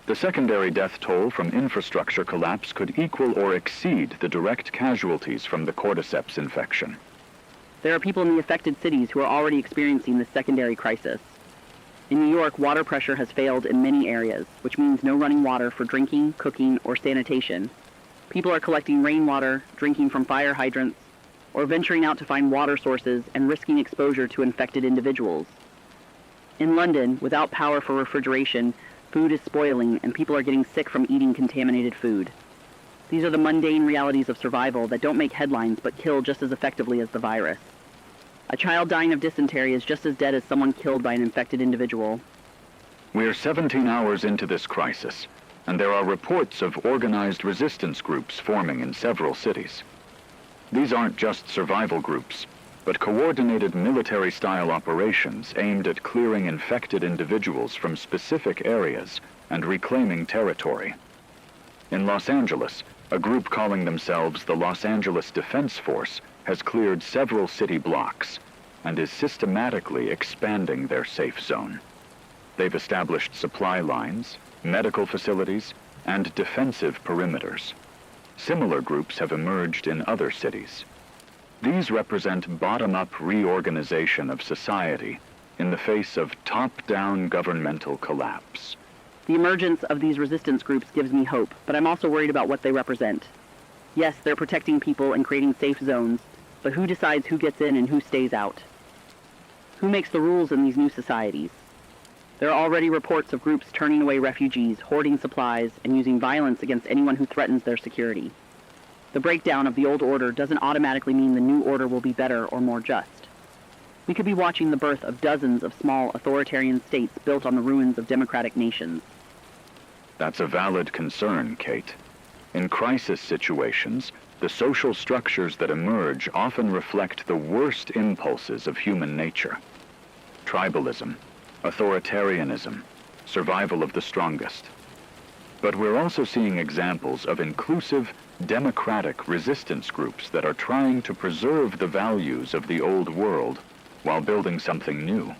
The secondary death toll from infrastructure collapse could equal or exceed the direct casualties from the Cordyceps infection. There are people in the affected cities who are already experiencing this secondary crisis. In New York, water pressure has failed in many areas, which means no running water for drinking, cooking, or sanitation. People are collecting rainwater, drinking from fire hydrants, or venturing out to find water sources and risking exposure to infected individuals. In London, without power for refrigeration, food is spoiling and people are getting sick from eating contaminated food. These are the mundane realities of survival that don't make headlines but kill just as effectively as the virus. A child dying of dysentery is just as dead as someone killed by an infected individual. We are 17 hours into this crisis, and there are reports of organized resistance groups forming in several cities. These aren't just survival groups, but coordinated military-style operations aimed at clearing infected individuals from specific areas and reclaiming territory. In Los Angeles, a group calling themselves the Los Angeles Defense Force has cleared several city blocks and is systematically expanding their safe zone. They've established supply lines, medical facilities, and defensive perimeters. Similar groups have emerged in other cities. These represent bottom-up reorganization of society in the face of top-down governmental collapse. The emergence of these resistance groups gives me hope, but I'm also worried about what they represent. Yes, they're protecting people and creating safe zones, but who decides who gets in and who stays out? Who makes the rules in these new societies? There are already reports of groups turning away refugees, hoarding supplies, and using violence against anyone who threatens their security. The breakdown of the old order doesn't automatically mean the new order will be better or more just. We could be watching the birth of dozens of small authoritarian states built on the ruins of democratic nations. That's a valid concern, Kate. In crisis situations, the social structures that emerge often reflect the worst impulses of human nature. Tribalism, authoritarianism, survival of the strongest. But we're also seeing examples of inclusive, democratic resistance groups that are trying to preserve the values of the old world while building something new.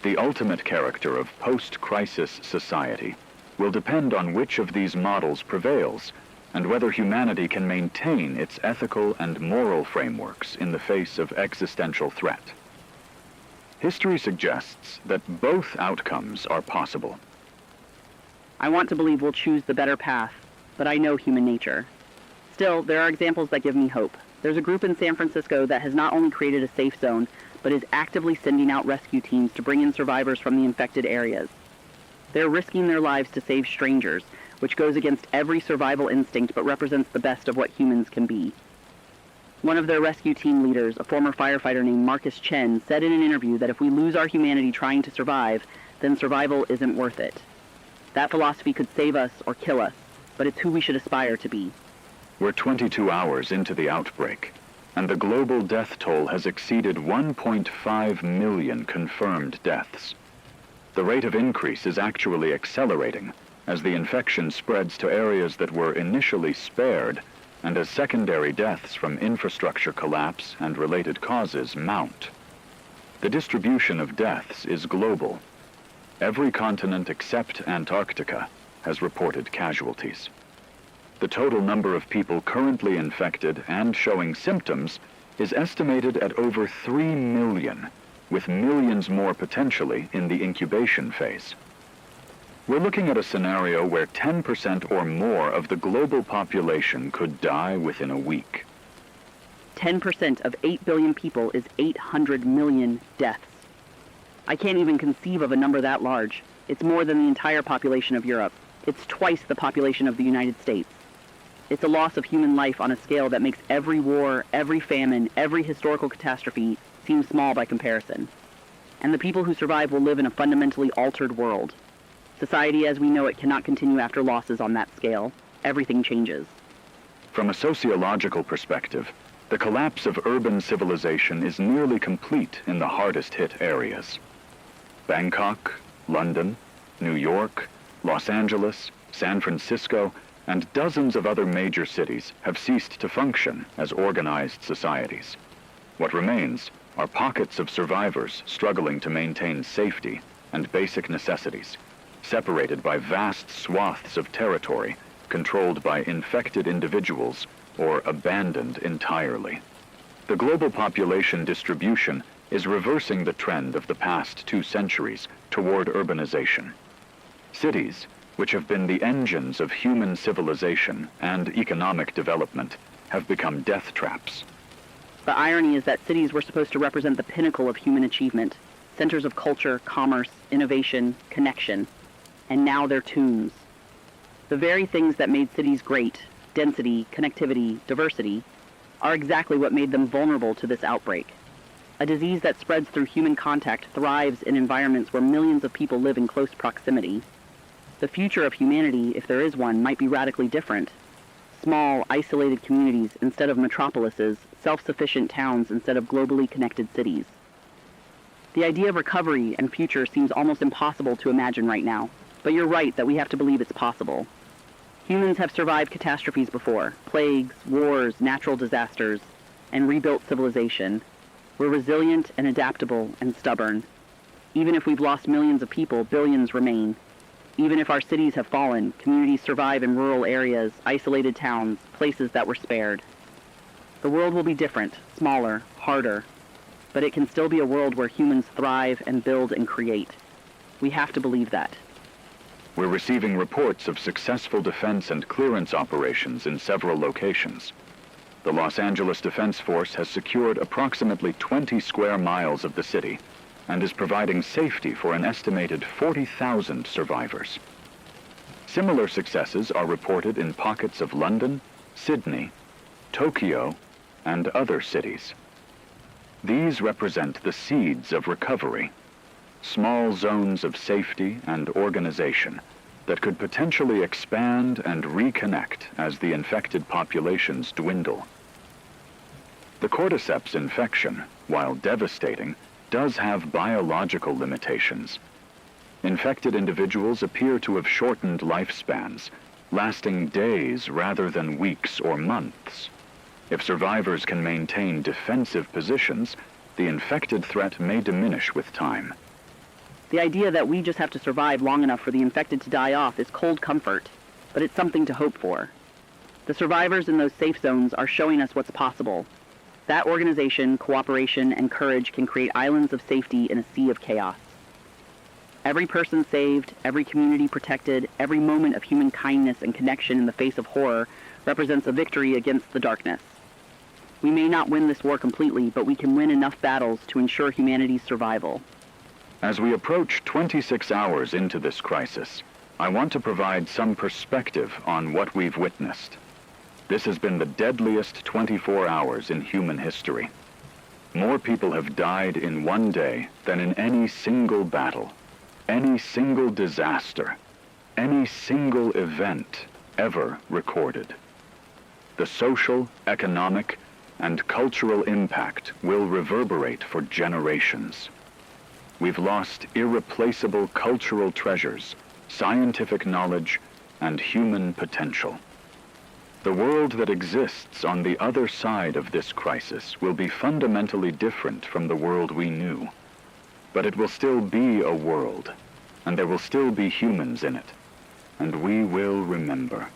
The ultimate character of post-crisis society will depend on which of these models prevails and whether humanity can maintain its ethical and moral frameworks in the face of existential threat. History suggests that both outcomes are possible. I want to believe we'll choose the better path, but I know human nature. Still, there are examples that give me hope. There's a group in San Francisco that has not only created a safe zone, but is actively sending out rescue teams to bring in survivors from the infected areas. They're risking their lives to save strangers, which goes against every survival instinct but represents the best of what humans can be. One of their rescue team leaders, a former firefighter named Marcus Chen, said in an interview that if we lose our humanity trying to survive, then survival isn't worth it. That philosophy could save us or kill us, but it's who we should aspire to be. We're 22 hours into the outbreak, and the global death toll has exceeded 1.5 million confirmed deaths. The rate of increase is actually accelerating as the infection spreads to areas that were initially spared and as secondary deaths from infrastructure collapse and related causes mount. The distribution of deaths is global. Every continent except Antarctica has reported casualties. The total number of people currently infected and showing symptoms is estimated at over 3 million, with millions more potentially in the incubation phase. We're looking at a scenario where 10% or more of the global population could die within a week. 10% of 8 billion people is 800 million deaths. I can't even conceive of a number that large. It's more than the entire population of Europe. It's twice the population of the United States. It's a loss of human life on a scale that makes every war, every famine, every historical catastrophe seem small by comparison. And the people who survive will live in a fundamentally altered world. Society as we know it cannot continue after losses on that scale. Everything changes. From a sociological perspective, the collapse of urban civilization is nearly complete in the hardest hit areas. Bangkok, London, New York, Los Angeles, San Francisco, and dozens of other major cities have ceased to function as organized societies. What remains are pockets of survivors struggling to maintain safety and basic necessities, separated by vast swaths of territory controlled by infected individuals or abandoned entirely. The global population distribution is reversing the trend of the past 2 centuries toward urbanization. Cities, which have been the engines of human civilization and economic development, have become death traps. The irony is that cities were supposed to represent the pinnacle of human achievement, centers of culture, commerce, innovation, connection, and now they're tombs. The very things that made cities great, density, connectivity, diversity, are exactly what made them vulnerable to this outbreak. A disease that spreads through human contact thrives in environments where millions of people live in close proximity. The future of humanity, if there is one, might be radically different. Small, isolated communities instead of metropolises, self-sufficient towns instead of globally connected cities. The idea of recovery and future seems almost impossible to imagine right now, but you're right that we have to believe it's possible. Humans have survived catastrophes before, plagues, wars, natural disasters, and rebuilt civilization. We're resilient and adaptable and stubborn. Even if we've lost millions of people, billions remain. Even if our cities have fallen, communities survive in rural areas, isolated towns, places that were spared. The world will be different, smaller, harder, but it can still be a world where humans thrive and build and create. We have to believe that. We're receiving reports of successful defense and clearance operations in several locations. The Los Angeles Defense Force has secured approximately 20 square miles of the city and is providing safety for an estimated 40,000 survivors. Similar successes are reported in pockets of London, Sydney, Tokyo, and other cities. These represent the seeds of recovery, small zones of safety and organization that could potentially expand and reconnect as the infected populations dwindle. The Cordyceps infection, while devastating, does have biological limitations. Infected individuals appear to have shortened lifespans, lasting days rather than weeks or months. If survivors can maintain defensive positions, the infected threat may diminish with time. The idea that we just have to survive long enough for the infected to die off is cold comfort, but it's something to hope for. The survivors in those safe zones are showing us what's possible. That organization, cooperation, and courage can create islands of safety in a sea of chaos. Every person saved, every community protected, every moment of human kindness and connection in the face of horror represents a victory against the darkness. We may not win this war completely, but we can win enough battles to ensure humanity's survival. As we approach 26 hours into this crisis, I want to provide some perspective on what we've witnessed. This has been the deadliest 24 hours in human history. More people have died in one day than in any single battle, any single disaster, any single event ever recorded. The social, economic, and cultural impact will reverberate for generations. We've lost irreplaceable cultural treasures, scientific knowledge, and human potential. The world that exists on the other side of this crisis will be fundamentally different from the world we knew. But it will still be a world, and there will still be humans in it, and we will remember.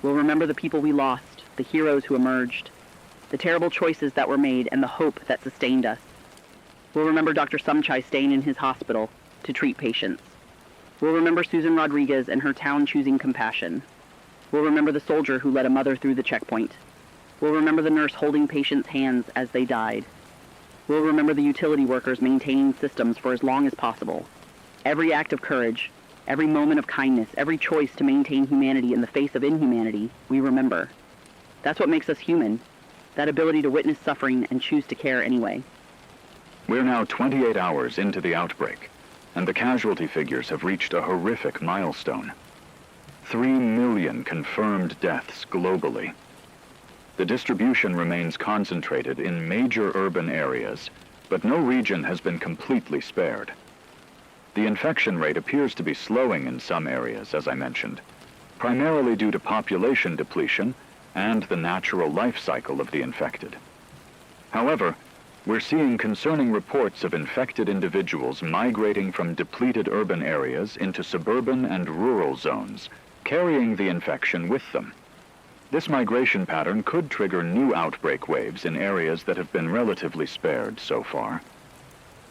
We'll remember the people we lost, the heroes who emerged, the terrible choices that were made, and the hope that sustained us. We'll remember Dr. Sumchai staying in his hospital to treat patients. We'll remember Susan Rodriguez and her town choosing compassion. We'll remember the soldier who led a mother through the checkpoint. We'll remember the nurse holding patients' hands as they died. We'll remember the utility workers maintaining systems for as long as possible. Every act of courage, every moment of kindness, every choice to maintain humanity in the face of inhumanity, we remember. That's what makes us human, that ability to witness suffering and choose to care anyway. We're now 28 hours into the outbreak, and the casualty figures have reached a horrific milestone. 3 million confirmed deaths globally. The distribution remains concentrated in major urban areas, but no region has been completely spared. The infection rate appears to be slowing in some areas, as I mentioned, primarily due to population depletion and the natural life cycle of the infected. However, we're seeing concerning reports of infected individuals migrating from depleted urban areas into suburban and rural zones, carrying the infection with them. This migration pattern could trigger new outbreak waves in areas that have been relatively spared so far.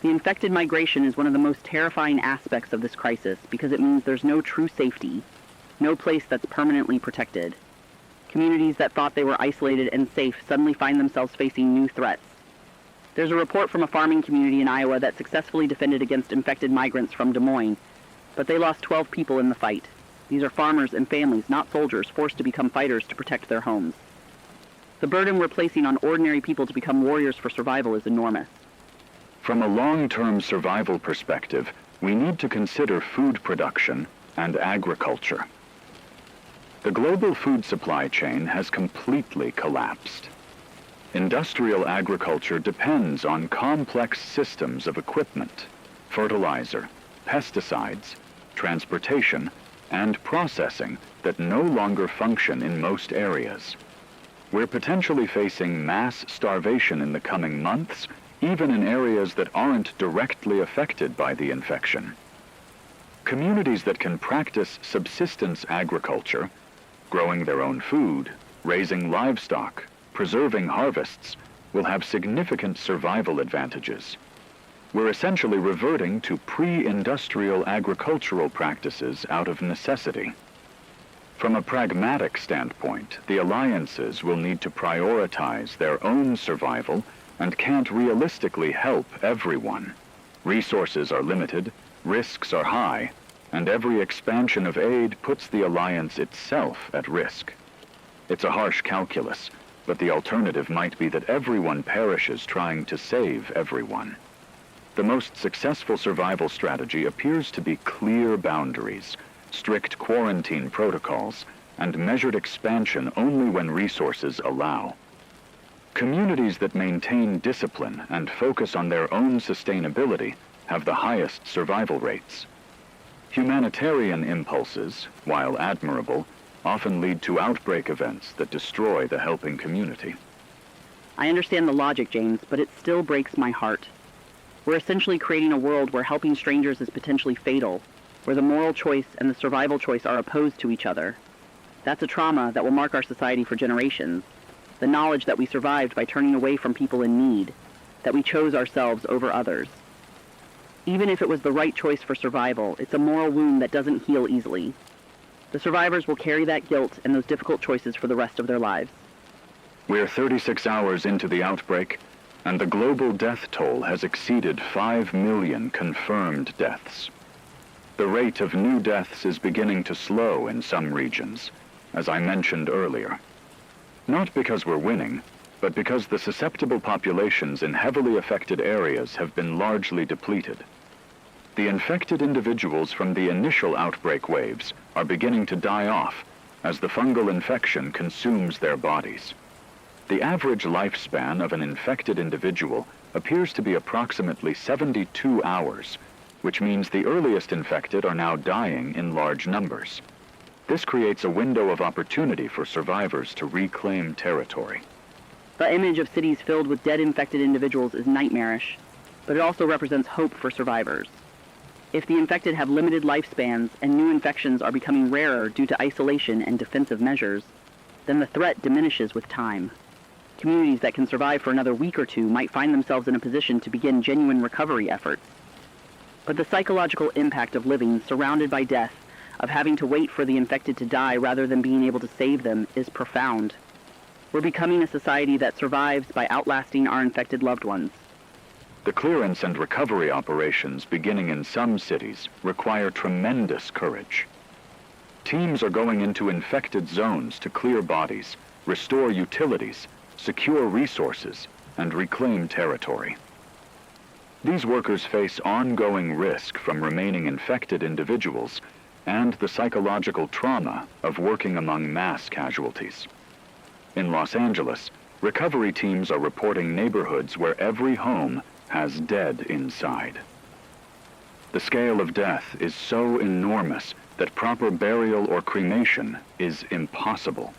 The infected migration is one of the most terrifying aspects of this crisis because it means there's no true safety, no place that's permanently protected. Communities that thought they were isolated and safe suddenly find themselves facing new threats. There's a report from a farming community in Iowa that successfully defended against infected migrants from Des Moines, but they lost 12 people in the fight. These are farmers and families, not soldiers, forced to become fighters to protect their homes. The burden we're placing on ordinary people to become warriors for survival is enormous. From a long-term survival perspective, we need to consider food production and agriculture. The global food supply chain has completely collapsed. Industrial agriculture depends on complex systems of equipment, fertilizer, pesticides, transportation, and processing that no longer function in most areas. We're potentially facing mass starvation in the coming months, even in areas that aren't directly affected by the infection. Communities that can practice subsistence agriculture, growing their own food, raising livestock, preserving harvests, will have significant survival advantages. We're essentially reverting to pre-industrial agricultural practices out of necessity. From a pragmatic standpoint, the alliances will need to prioritize their own survival and can't realistically help everyone. Resources are limited, risks are high, and every expansion of aid puts the alliance itself at risk. It's a harsh calculus, but the alternative might be that everyone perishes trying to save everyone. The most successful survival strategy appears to be clear boundaries, strict quarantine protocols, and measured expansion only when resources allow. Communities that maintain discipline and focus on their own sustainability have the highest survival rates. Humanitarian impulses, while admirable, often lead to outbreak events that destroy the helping community. I understand the logic, James, but it still breaks my heart. We're essentially creating a world where helping strangers is potentially fatal, where the moral choice and the survival choice are opposed to each other. That's a trauma that will mark our society for generations. The knowledge that we survived by turning away from people in need, that we chose ourselves over others. Even if it was the right choice for survival, it's a moral wound that doesn't heal easily. The survivors will carry that guilt and those difficult choices for the rest of their lives. We're 36 hours into the outbreak, and the global death toll has exceeded 5 million confirmed deaths. The rate of new deaths is beginning to slow in some regions, as I mentioned earlier. Not because we're winning, but because the susceptible populations in heavily affected areas have been largely depleted. The infected individuals from the initial outbreak waves are beginning to die off as the fungal infection consumes their bodies. The average lifespan of an infected individual appears to be approximately 72 hours, which means the earliest infected are now dying in large numbers. This creates a window of opportunity for survivors to reclaim territory. The image of cities filled with dead infected individuals is nightmarish, but it also represents hope for survivors. If the infected have limited lifespans and new infections are becoming rarer due to isolation and defensive measures, then the threat diminishes with time. Communities that can survive for another week or two might find themselves in a position to begin genuine recovery efforts. But the psychological impact of living surrounded by death, of having to wait for the infected to die rather than being able to save them, is profound. We're becoming a society that survives by outlasting our infected loved ones. The clearance and recovery operations beginning in some cities require tremendous courage. Teams are going into infected zones to clear bodies, restore utilities, secure resources, and reclaim territory. These workers face ongoing risk from remaining infected individuals and the psychological trauma of working among mass casualties. In Los Angeles, recovery teams are reporting neighborhoods where every home has dead inside. The scale of death is so enormous that proper burial or cremation is impossible.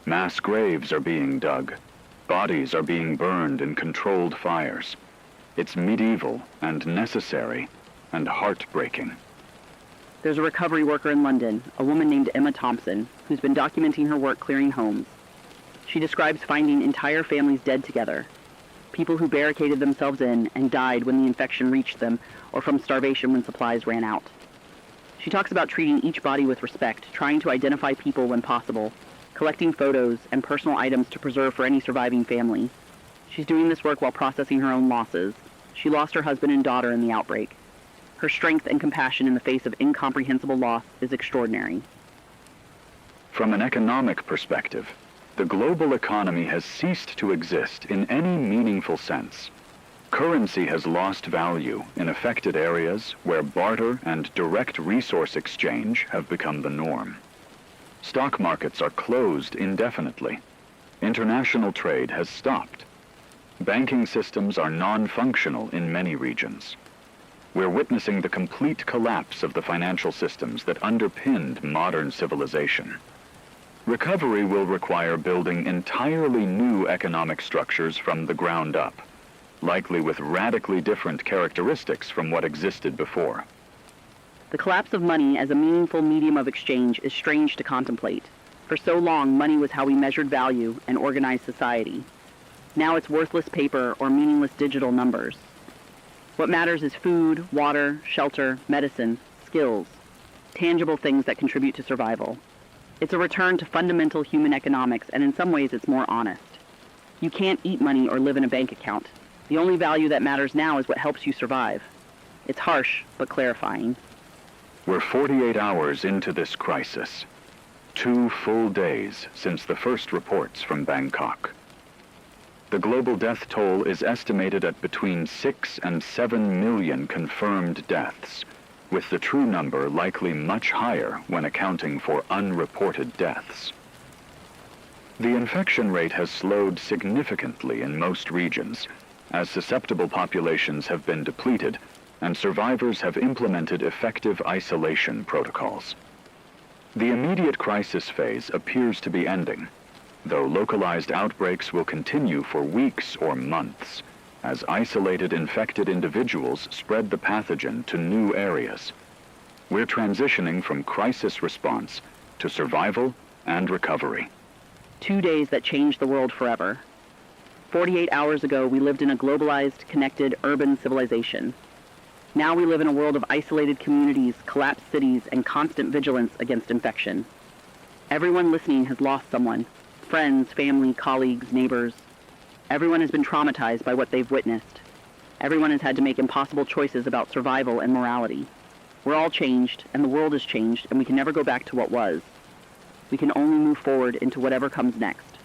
Mass graves are being dug. Bodies are being burned in controlled fires. It's medieval and necessary and heartbreaking. There's a recovery worker in London, a woman named Emma Thompson, who's been documenting her work clearing homes. She describes finding entire families dead together, people who barricaded themselves in and died when the infection reached them or from starvation when supplies ran out. She talks about treating each body with respect, trying to identify people when possible, collecting photos and personal items to preserve for any surviving family. She's doing this work while processing her own losses. She lost her husband and daughter in the outbreak. Her strength and compassion in the face of incomprehensible loss is extraordinary. From an economic perspective, the global economy has ceased to exist in any meaningful sense. Currency has lost value in affected areas where barter and direct resource exchange have become the norm. Stock markets are closed indefinitely. International trade has stopped. Banking systems are non-functional in many regions. We're witnessing the complete collapse of the financial systems that underpinned modern civilization. Recovery will require building entirely new economic structures from the ground up, likely with radically different characteristics from what existed before. The collapse of money as a meaningful medium of exchange is strange to contemplate. For so long, money was how we measured value and organized society. Now it's worthless paper or meaningless digital numbers. What matters is food, water, shelter, medicine, skills, tangible things that contribute to survival. It's a return to fundamental human economics, and in some ways it's more honest. You can't eat money or live in a bank account. The only value that matters now is what helps you survive. It's harsh, but clarifying. We're 48 hours into this crisis. 2 full days since the first reports from Bangkok. The global death toll is estimated at between 6 and 7 million confirmed deaths, with the true number likely much higher when accounting for unreported deaths. The infection rate has slowed significantly in most regions, as susceptible populations have been depleted and survivors have implemented effective isolation protocols. The immediate crisis phase appears to be ending, though localized outbreaks will continue for weeks or months, as isolated infected individuals spread the pathogen to new areas. We're transitioning from crisis response to survival and recovery. 2 days that changed the world forever. 48 hours ago, we lived in a globalized, connected, urban civilization. Now we live in a world of isolated communities, collapsed cities, and constant vigilance against infection. Everyone listening has lost someone. Friends, family, colleagues, neighbors. Everyone has been traumatized by what they've witnessed. Everyone has had to make impossible choices about survival and morality. We're all changed, and the world has changed, and we can never go back to what was. We can only move forward into whatever comes next.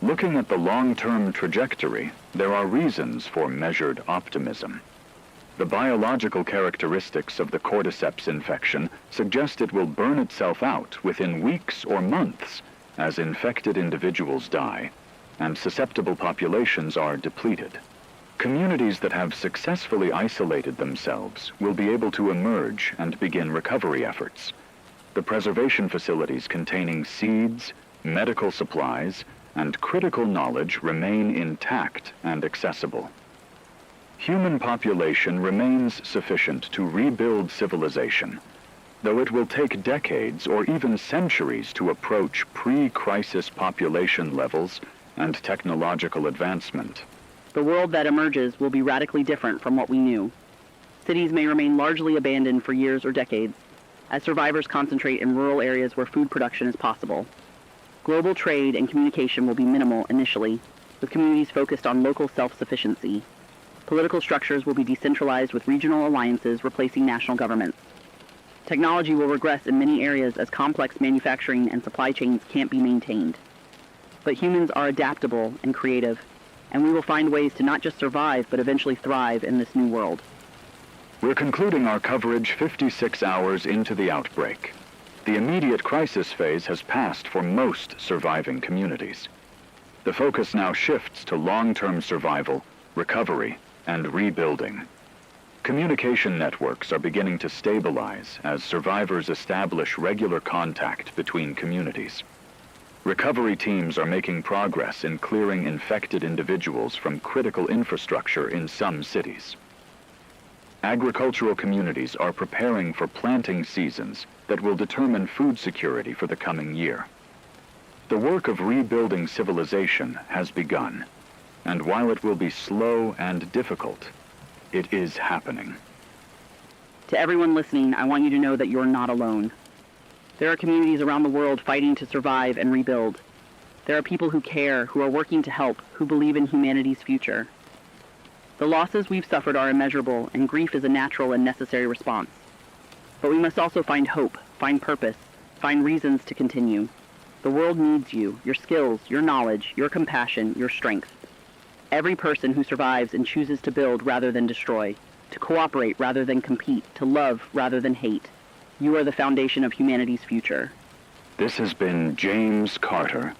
Looking at the long-term trajectory, there are reasons for measured optimism. The biological characteristics of the Cordyceps infection suggest it will burn itself out within weeks or months as infected individuals die and susceptible populations are depleted. Communities that have successfully isolated themselves will be able to emerge and begin recovery efforts. The preservation facilities containing seeds, medical supplies, and critical knowledge remain intact and accessible. Human population remains sufficient to rebuild civilization, though it will take decades or even centuries to approach pre-crisis population levels and technological advancement. The world that emerges will be radically different from what we knew. Cities may remain largely abandoned for years or decades, as survivors concentrate in rural areas where food production is possible. Global trade and communication will be minimal initially, with communities focused on local self-sufficiency. Political structures will be decentralized with regional alliances replacing national governments. Technology will regress in many areas as complex manufacturing and supply chains can't be maintained. But humans are adaptable and creative, and we will find ways to not just survive, but eventually thrive in this new world. We're concluding our coverage 56 hours into the outbreak. The immediate crisis phase has passed for most surviving communities. The focus now shifts to long-term survival, recovery, and rebuilding. Communication networks are beginning to stabilize as survivors establish regular contact between communities. Recovery teams are making progress in clearing infected individuals from critical infrastructure in some cities. Agricultural communities are preparing for planting seasons that will determine food security for the coming year. The work of rebuilding civilization has begun, and while it will be slow and difficult, it is happening. To everyone listening, I want you to know that you're not alone. There are communities around the world fighting to survive and rebuild. There are people who care, who are working to help, who believe in humanity's future. The losses we've suffered are immeasurable, and grief is a natural and necessary response. But we must also find hope, find purpose, find reasons to continue. The world needs you, your skills, your knowledge, your compassion, your strength. Every person who survives and chooses to build rather than destroy, to cooperate rather than compete, to love rather than hate. You are the foundation of humanity's future. This has been James Carter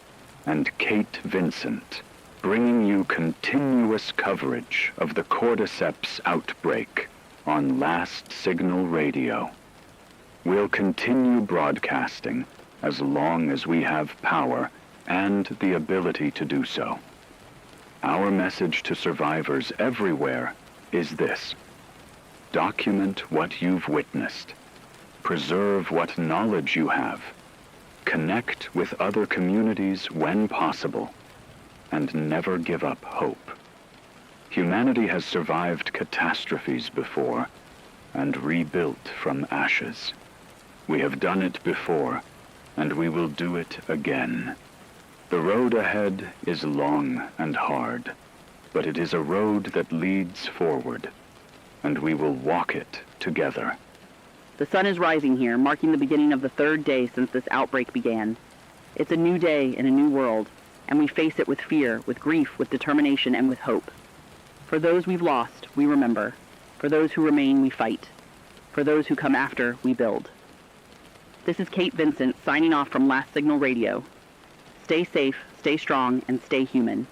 and Kate Vincent, bringing you continuous coverage of the Cordyceps outbreak on Last Signal Radio. We'll continue broadcasting as long as we have power and the ability to do so. Our message to survivors everywhere is this: document what you've witnessed. Preserve what knowledge you have. Connect with other communities when possible. And never give up hope. Humanity has survived catastrophes before and rebuilt from ashes. We have done it before, and we will do it again. The road ahead is long and hard, but it is a road that leads forward, and we will walk it together. The sun is rising here, marking the beginning of the third day since this outbreak began. It's a new day in a new world, and we face it with fear, with grief, with determination, and with hope. For those we've lost, we remember. For those who remain, we fight. For those who come after, we build. This is Kate Vincent signing off from Last Signal Radio. Stay safe, stay strong, and stay human.